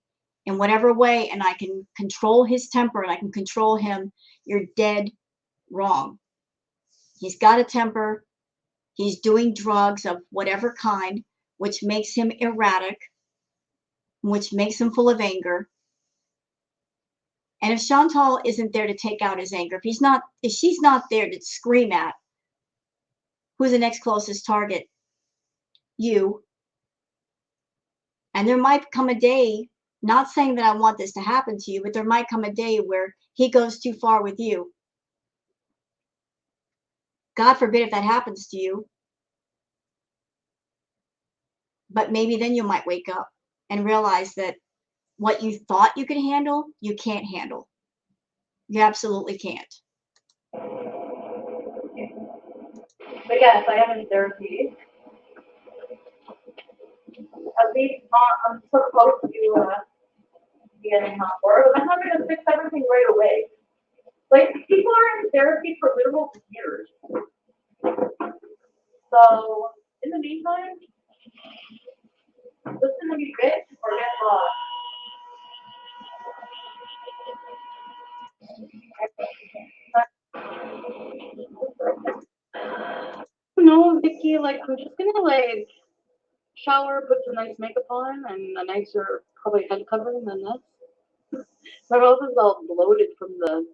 in whatever way, and I can control his temper and I can control him, you're dead wrong. He's got a temper. He's doing drugs of whatever kind, which makes him erratic, which makes him full of anger. And if Chantal isn't there to take out his anger, if she's not there to scream at, who's the next closest target? You. And there might come a day, not saying that I want this to happen to you, but there might come a day where he goes too far with you. God forbid if that happens to you. But maybe then you might wake up and realize that what you thought you could handle, you can't handle. You absolutely can't. But yes, I am in therapy. At least I'm so close to getting help. Or I'm not going to fix everything right away. Like, people are in therapy for literal years. So, in the meantime, listen to me, bitch, or get lost. No, Vicky, like, I'm just gonna, like, shower, put some nice makeup on, and a nicer, probably head covering than this. My mouth is all bloated from the.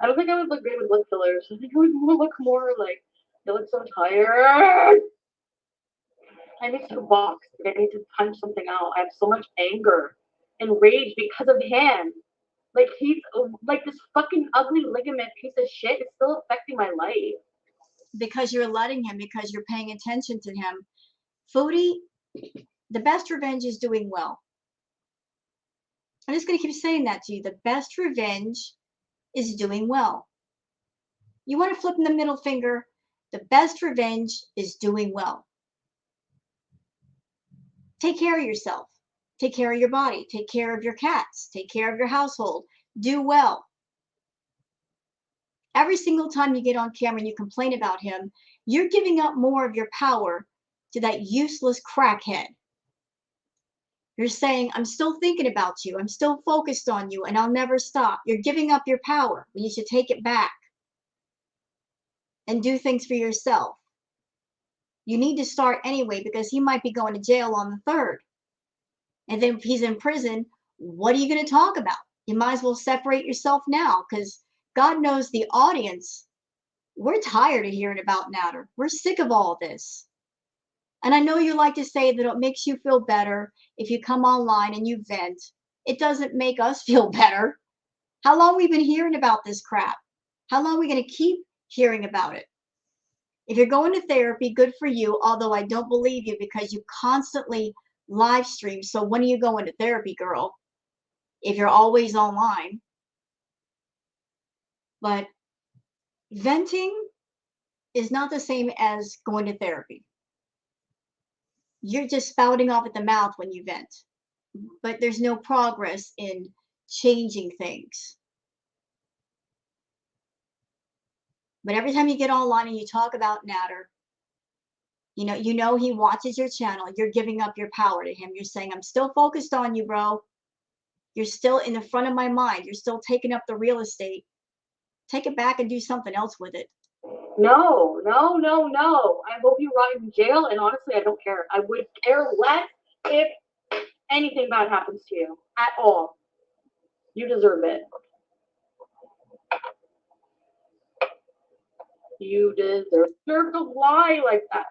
I don't think I would look good with lip fillers. I think I would look more like, you look so tired. I need to box. I need to punch something out. I have so much anger and rage because of him. Like, he's like this fucking ugly ligament piece of shit is still affecting my life. Because you're letting him, because you're paying attention to him. Foodie, the best revenge is doing well. I'm just going to keep saying that to you. The best revenge is doing well. You want to flip in the middle finger? The best revenge is doing well. Take care of yourself. Take care of your body. Take care of your cats. Take care of your household. Do well. Every single time you get on camera and you complain about him, you're giving up more of your power to that useless crackhead. You're saying, I'm still thinking about you. I'm still focused on you and I'll never stop. You're giving up your power when you should take it back and do things for yourself. You need to start anyway because he might be going to jail on the 3rd. And then if he's in prison, what are you going to talk about? You might as well separate yourself now because God knows the audience, we're tired of hearing about Nader. We're sick of all this. And I know you like to say that it makes you feel better if you come online and you vent. It doesn't make us feel better. How long have we been hearing about this crap? How long are we going to keep hearing about it? If you're going to therapy, good for you, although I don't believe you because you constantly live stream. So when are you going to therapy, girl? If you're always online. But venting is not the same as going to therapy. You're just spouting off at the mouth when you vent, but there's no progress in changing things. But every time you get online and you talk about Nader, you know he watches your channel. You're giving up your power to him. You're saying, I'm still focused on you, bro. You're still in the front of my mind. You're still taking up the real estate. Take it back and do something else with it. No. I hope you rot in jail, and honestly, I don't care. I would care less if anything bad happens to you at all. You deserve it. You deserve to lie like that.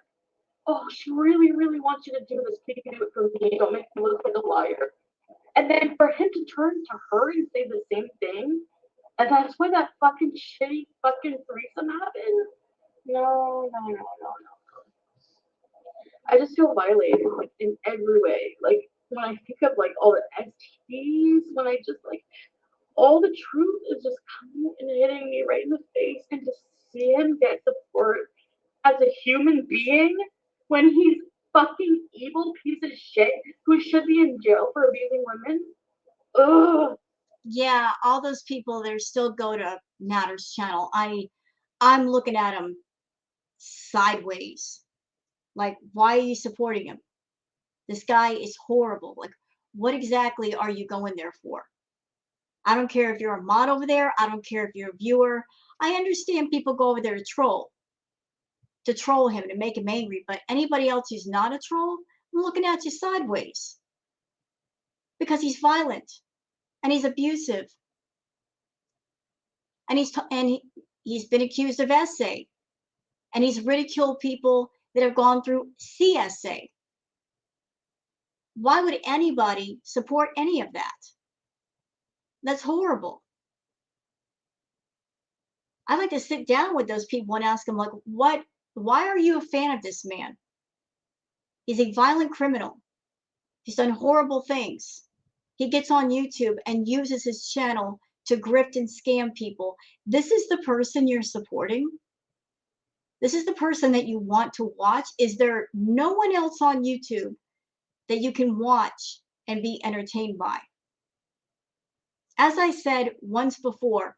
Oh, she really, really wants you to do this. Can you do it for me? Don't make me look like a liar. And then for him to turn to her and say the same thing, and that's why that fucking shitty fucking threesome happened. No, no, no, no, no. I just feel violated, like, in every way. Like, when I think of, like, all the STDs, when I just, like, all the truth is just coming and hitting me right in the face, and to see him get support as a human being when he's fucking evil piece of shit who should be in jail for abusing women. Ugh. Yeah, all those people there still go to Natter's channel. I'm looking at him sideways. Like, why are you supporting him? This guy is horrible. Like, what exactly are you going there for? I don't care if you're a mod over there. I don't care if you're a viewer. I understand people go over there to troll him, to make him angry. But anybody else who's not a troll, I'm looking at you sideways because he's violent and he's abusive and he's been accused of SA and he's ridiculed people that have gone through CSA. Why would anybody support any of that? That's horrible. I'd like to sit down with those people and ask them, like, why are you a fan of this man? He's a violent criminal. He's done horrible things. He gets on YouTube and uses his channel to grift and scam people. This is the person you're supporting? This is the person that you want to watch? Is there no one else on YouTube that you can watch and be entertained by? As I said once before,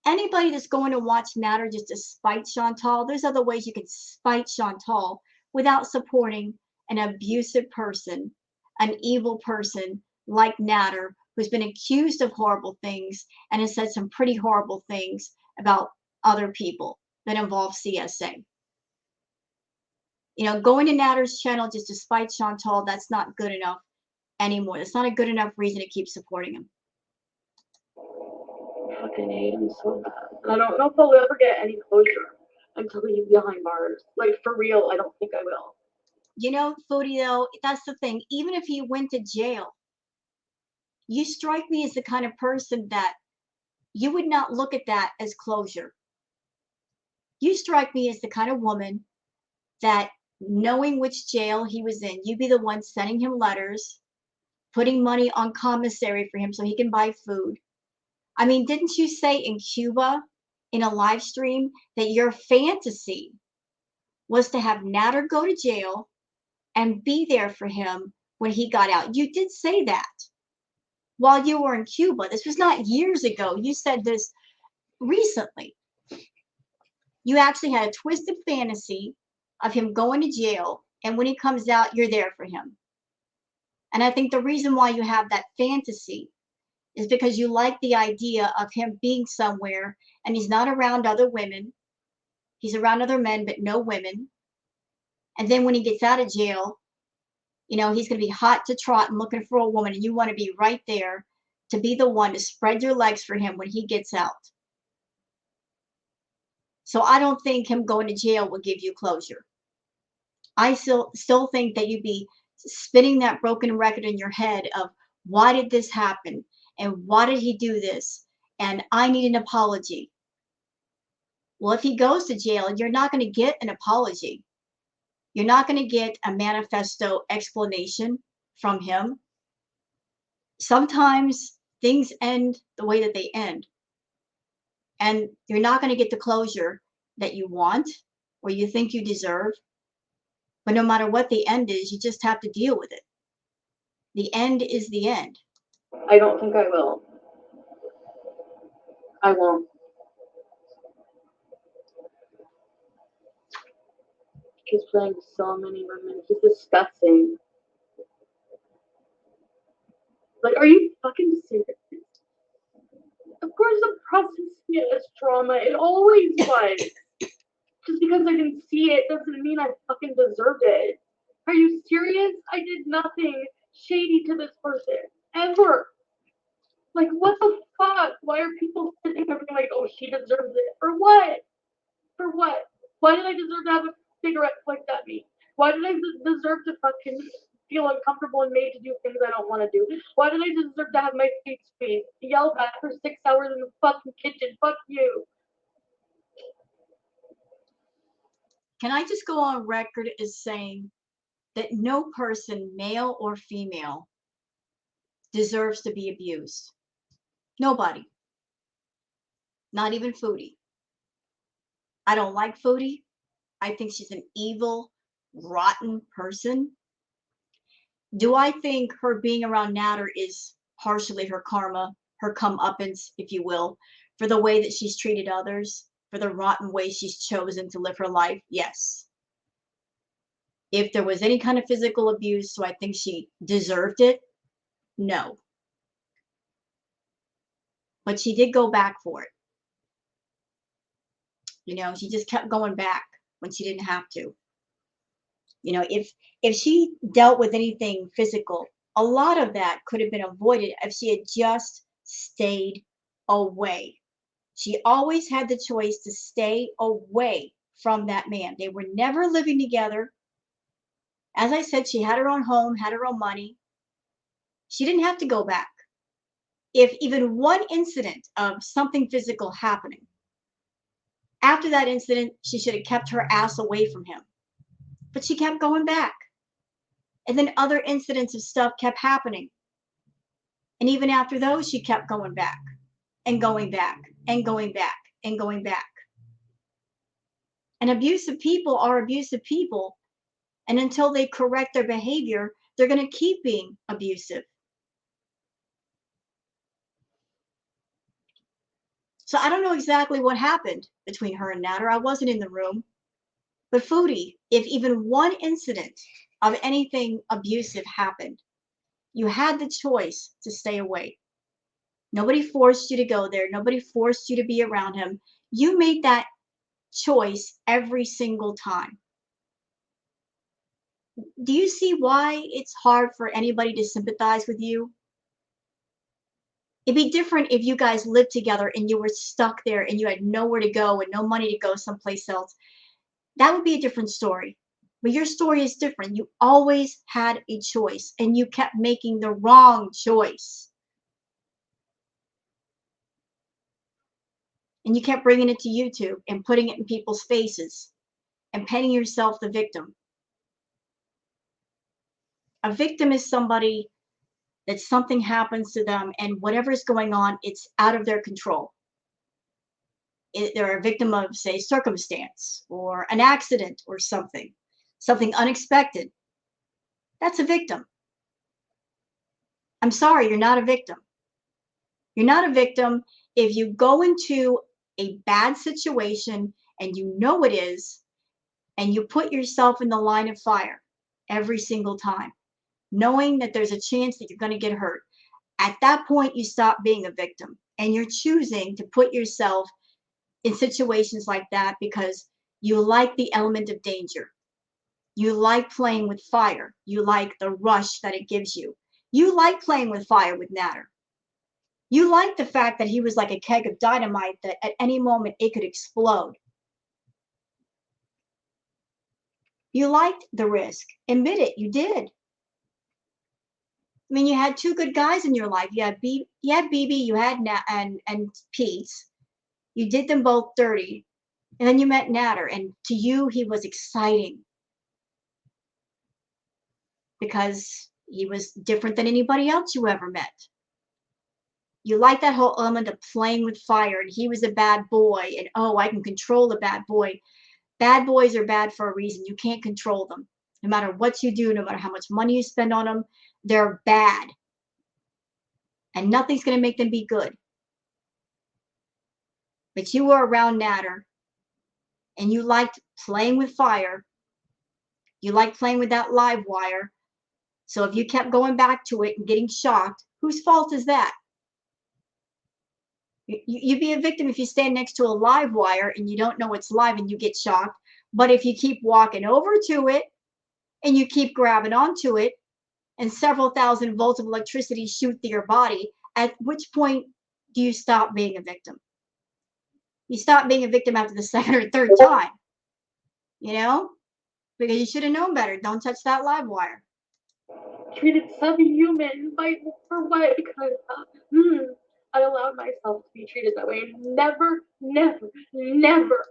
anybody that's going to watch Natter just to spite Chantal, there's other ways you can spite Chantal without supporting an abusive person, an evil person like Natter, who's been accused of horrible things and has said some pretty horrible things about other people that involve CSA. You know, going to Natter's channel just to spite Chantal, that's not good enough anymore. That's not a good enough reason to keep supporting him. I fucking hate him so bad. And I don't know if I'll ever get any closure until he's behind bars. Like, for real, I don't think I will. You know, Foodie, though, that's the thing. Even if he went to jail, you strike me as the kind of person that you would not look at that as closure. You strike me as the kind of woman that, knowing which jail he was in, you'd be the one sending him letters, putting money on commissary for him so he can buy food. I mean, didn't you say in Cuba, in a live stream, that your fantasy was to have Natter go to jail and be there for him when he got out? You did say that while you were in Cuba. This was not years ago. You said this recently. You actually had a twisted fantasy of him going to jail, and when he comes out, you're there for him. And I think the reason why you have that fantasy is because you like the idea of him being somewhere and he's not around other women. He's around other men, but no women. And then when he gets out of jail, you know, he's going to be hot to trot and looking for a woman, and you want to be right there to be the one to spread your legs for him when he gets out. So I don't think him going to jail will give you closure. I still think that you'd be spinning that broken record in your head of, why did this happen? And why did he do this? And I need an apology. Well, if he goes to jail, you're not going to get an apology. You're not going to get a manifesto explanation from him. Sometimes things end the way that they end. And you're not going to get the closure that you want or you think you deserve. But no matter what the end is, you just have to deal with it. The end is the end. I don't think I will. I won't. He's playing so many women. He's disgusting. Like, are you fucking serious? Of course the process is trauma. It always was. Just because I didn't see it doesn't mean I fucking deserved it. Are you serious? I did nothing shady to this person. Ever. Like, what the fuck? Why are people sitting there being like, oh, she deserves it? For what? For what? Why did I deserve to have a cigarette flicked at me? Why did I deserve to fucking feel uncomfortable and made to do things I don't want to do? Why did I deserve to have my face yelled at for 6 hours in the fucking kitchen? Fuck you. Can I just go on record as saying that no person, male or female, deserves to be abused? Nobody. Not even Foodie. I don't like Foodie. I think she's an evil, rotten person. Do I think her being around Natter is partially her karma, her comeuppance, if you will, for the way that she's treated others, for the rotten way she's chosen to live her life? Yes. If there was any kind of physical abuse, so I think she deserved it? No. But she did go back for it. You know, she just kept going back when she didn't have to. You know, if she dealt with anything physical, a lot of that could have been avoided if she had just stayed away. She always had the choice to stay away from that man. They were never living together. As I said, she had her own home, had her own money. She didn't have to go back. If even one incident of something physical happening, after that incident, she should have kept her ass away from him. But she kept going back. And then other incidents of stuff kept happening. And even after those, she kept going back and going back and going back and going back. And abusive people are abusive people. And until they correct their behavior, they're going to keep being abusive. So I don't know exactly what happened between her and Natter. I wasn't in the room. But Foodie, if even one incident of anything abusive happened, you had the choice to stay away. Nobody forced you to go there. Nobody forced you to be around him. You made that choice every single time. Do you see why it's hard for anybody to sympathize with you? It'd be different if you guys lived together and you were stuck there and you had nowhere to go and no money to go someplace else. That would be a different story. But your story is different. You always had a choice and you kept making the wrong choice. And you kept bringing it to YouTube and putting it in people's faces and painting yourself the victim. A victim is somebody that something happens to them and whatever's going on, it's out of their control. They're a victim of, say, circumstance or an accident or something unexpected. That's a victim. I'm sorry, you're not a victim. You're not a victim if you go into a bad situation and you know it is, and you put yourself in the line of fire every single time, knowing that there's a chance that you're going to get hurt. At that point, you stop being a victim and you're choosing to put yourself in situations like that because you like the element of danger. You like playing with fire. You like the rush that it gives you. You like playing with fire with Natter. You like the fact that he was like a keg of dynamite that at any moment it could explode. You liked the risk. Admit it, you did. I mean, you had two good guys in your life. You had BB, you had and Pete. You did them both dirty. And then you met Natter, and to you, he was exciting because he was different than anybody else you ever met. You like that whole element of playing with fire, and he was a bad boy, and oh, I can control the bad boy. Bad boys are bad for a reason. You can't control them. No matter what you do, no matter how much money you spend on them, they're bad. And nothing's going to make them be good. But you were around Natter, and you liked playing with fire. You liked playing with that live wire. So if you kept going back to it and getting shocked, whose fault is that? You'd be a victim if you stand next to a live wire and you don't know it's live and you get shocked. But if you keep walking over to it and you keep grabbing onto it and several thousand volts of electricity shoot through your body, at which point do you stop being a victim? You stop being a victim after the second or third time. You know? Because you should have known better. Don't touch that live wire. Treated subhuman for what? Because I allowed myself to be treated that way. Never, never, never.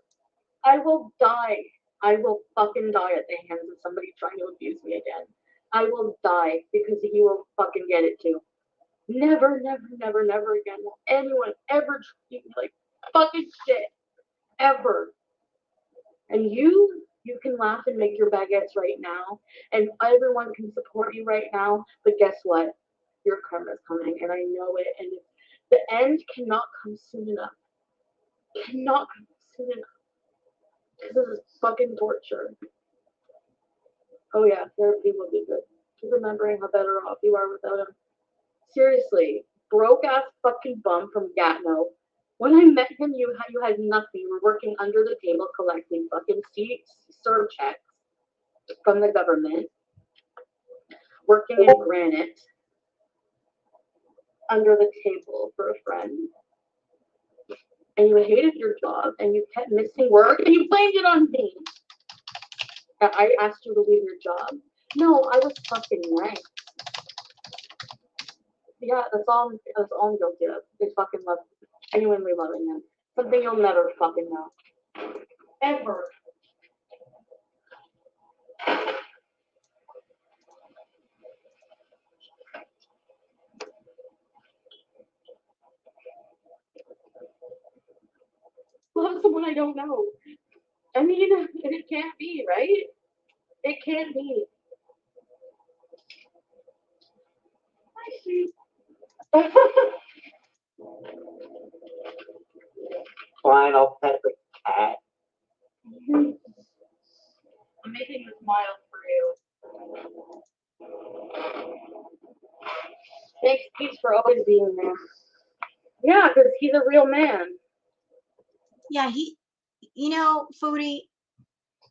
I will die. I will fucking die at the hands of somebody trying to abuse me again. I will die because you will fucking get it too. Never, never, never, never again will anyone ever treat me like fucking shit. Ever. And you can laugh and make your baguettes right now, and everyone can support you right now, but guess what? Your karma's coming, and I know it, and the end cannot come soon enough. Cannot come soon enough. This is fucking torture. Oh yeah, therapy will be good. Keep remembering how better off you are without him. Seriously, broke ass fucking bum from Gatineau. When I met him, you had nothing. You were working under the table collecting fucking serve checks from the government, working in granite under the table for a friend. And you hated your job and you kept missing work and you blamed it on me. That I asked you to leave your job. No, I was fucking nice. Yeah, that's all I'm guilty of. Is fucking love, genuinely loving him. Something you'll never fucking know. Ever. Love someone I don't know. I mean, it can't be, right? It can't be. I see. Fine, I'll pet the cat. I'm making a smile for you. Thanks, Peach, for always being there. Yeah, because he's a real man. Yeah, Foodie,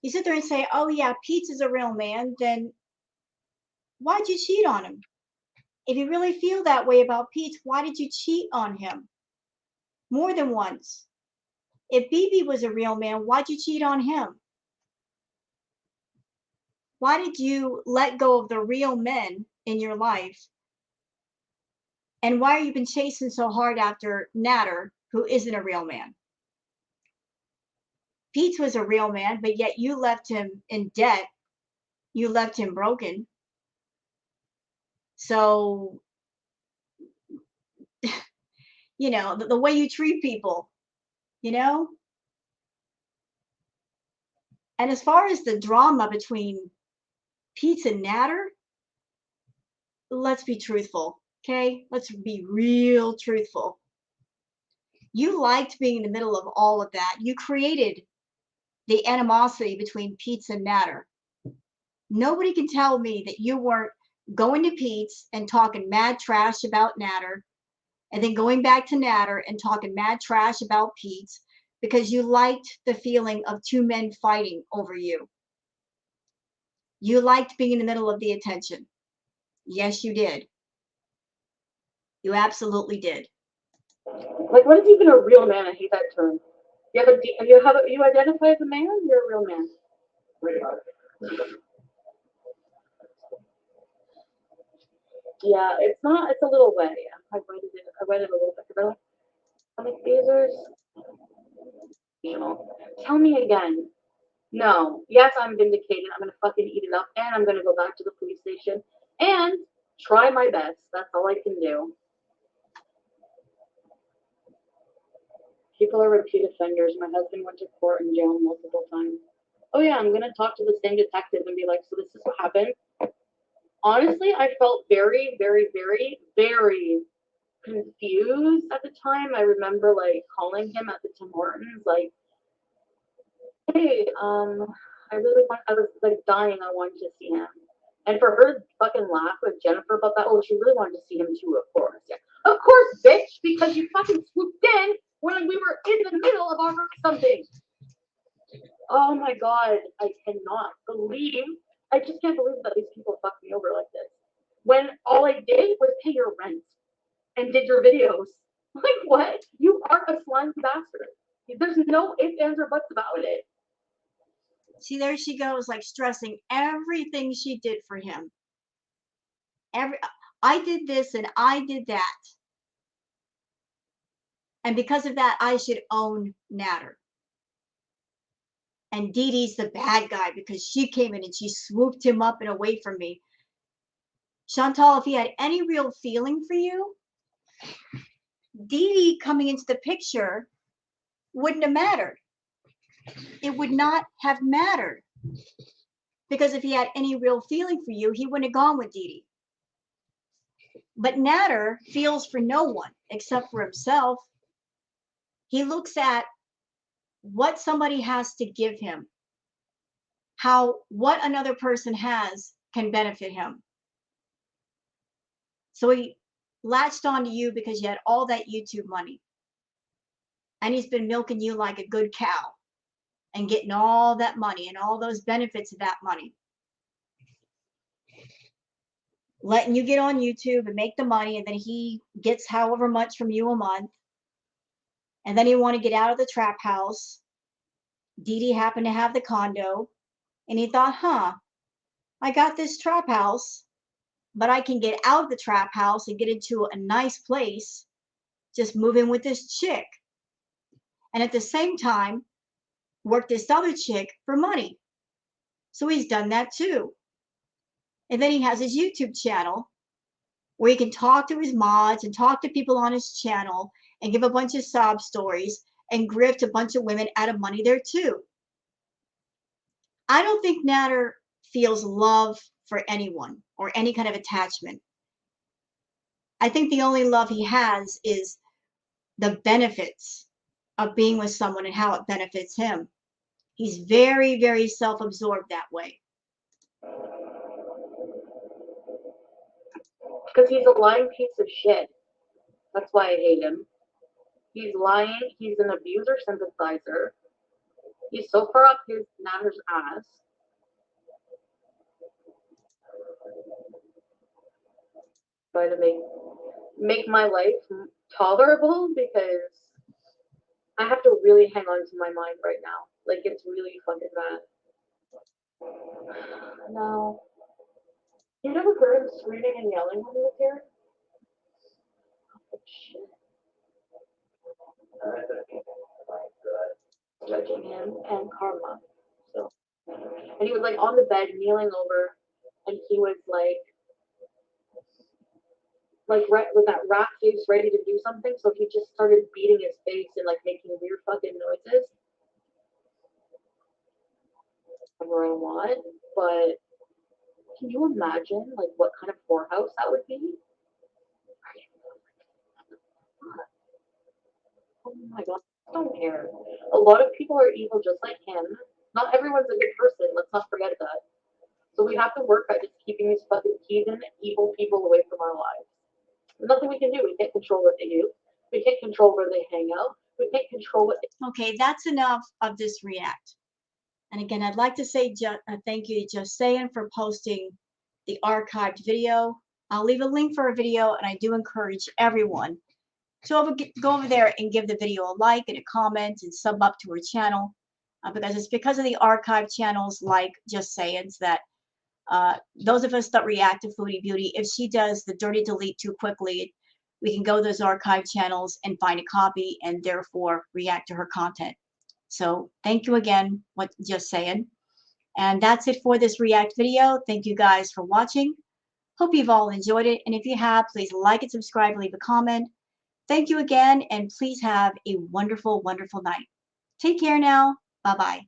you sit there and say, oh yeah, Pete's is a real man, then why'd you cheat on him? If you really feel that way about Pete, why did you cheat on him? More than once. If BB was a real man, why'd you cheat on him? Why did you let go of the real men in your life? And why have you been chasing so hard after Natter, who isn't a real man? Pete was a real man, but yet you left him in debt. You left him broken. So, the way you treat people, you know? And as far as the drama between Pete and Natter, let's be truthful, okay? Let's be real truthful. You liked being in the middle of all of that. You created the animosity between Pete's and Natter. Nobody can tell me that you weren't going to Pete's and talking mad trash about Natter, and then going back to Natter and talking mad trash about Pete's because you liked the feeling of two men fighting over you. You liked being in the middle of the attention. Yes, you did. You absolutely did. Like, what is even a real man? I hate that term. You identify as a man? You're a real man. Yeah, it's not. It's a little wet. Yeah, I wetted a little bit. Really? Stomach phasers. Tell me again. No. Yes, I'm vindicated. I'm gonna fucking eat it up, and I'm gonna go back to the police station and try my best. That's all I can do. People are repeat offenders. My husband went to court and jail multiple times. Oh yeah, I'm gonna talk to the same detective and be like, so this is what happened. Honestly, I felt very, very, very, very confused at the time. I remember like calling him at the Tim Hortons, like, hey, I was like dying, I wanted to see him. And for her to fucking laugh with Jennifer about that, oh, she really wanted to see him too, of course. Yeah. Of course, bitch, because you fucking swooped in when we were in the middle of our something. Oh my god, I cannot believe, I just can't believe that these people fucked me over like this. When all I did was pay your rent and did your videos. Like, what? You are a slimy bastard. There's no ifs, ands, or buts about it. See, there she goes, like stressing everything she did for him. I did this and I did that. And because of that, I should own Natter. And Dee Dee's the bad guy because she came in and she swooped him up and away from me. Chantal, if he had any real feeling for you, Dee Dee coming into the picture wouldn't have mattered. It would not have mattered. Because if he had any real feeling for you, he wouldn't have gone with Dee Dee. But Natter feels for no one except for himself. He looks at what somebody has to give him, how what another person has can benefit him. So he latched onto you because you had all that YouTube money. And he's been milking you like a good cow and getting all that money and all those benefits of that money. Letting you get on YouTube and make the money, and then he gets however much from you a month. And then he want to get out of the trap house. Dee Dee happened to have the condo, and he thought, I got this trap house, but I can get out of the trap house and get into a nice place, just moving with this chick. And at the same time, work this other chick for money. So he's done that too. And then he has his YouTube channel where he can talk to his mods and talk to people on his channel and give a bunch of sob stories and grift a bunch of women out of money there too. I don't think Natter feels love for anyone or any kind of attachment. I think the only love he has is the benefits of being with someone and how it benefits him. He's very, very self-absorbed that way. Because he's a lying piece of shit. That's why I hate him. He's lying. He's an abuser sympathizer. He's so far up his Natter's ass. Try to make my life tolerable because I have to really hang on to my mind right now. Like, it's really fucking bad. No. You never heard him screaming and yelling when he was here? Oh, shit. Judging him and karma. So, and he was like on the bed, kneeling over, and he was like with that rat face, ready to do something. So he just started beating his face and like making weird fucking noises. Never I want, but can you imagine like what kind of whorehouse that would be? Oh my god, I don't care. A lot of people are evil just like him. Not everyone's a good person. Let's not forget that. So we have to work at just keeping these fucking heathen, evil people away from our lives. There's nothing we can do. We can't control what they do. We can't control where they hang out. We can't control what they... Okay, that's enough of this react. And again, I'd like to say thank you to JUSTSAYIN for posting the archived video. I'll leave a link for a video, and I do encourage everyone to go over there and give the video a like and a comment and sub up to her channel, because it's because of the archived channels like JUSTSAYIN's that those of us that react to Foodie Beauty, if she does the dirty delete too quickly, we can go to those archived channels and find a copy and therefore react to her content. So thank you again, JUSTSAYIN. And that's it for this react video. Thank you guys for watching. Hope you've all enjoyed it. And if you have, please like and subscribe, leave a comment. Thank you again, and please have a wonderful, wonderful night. Take care now. Bye-bye.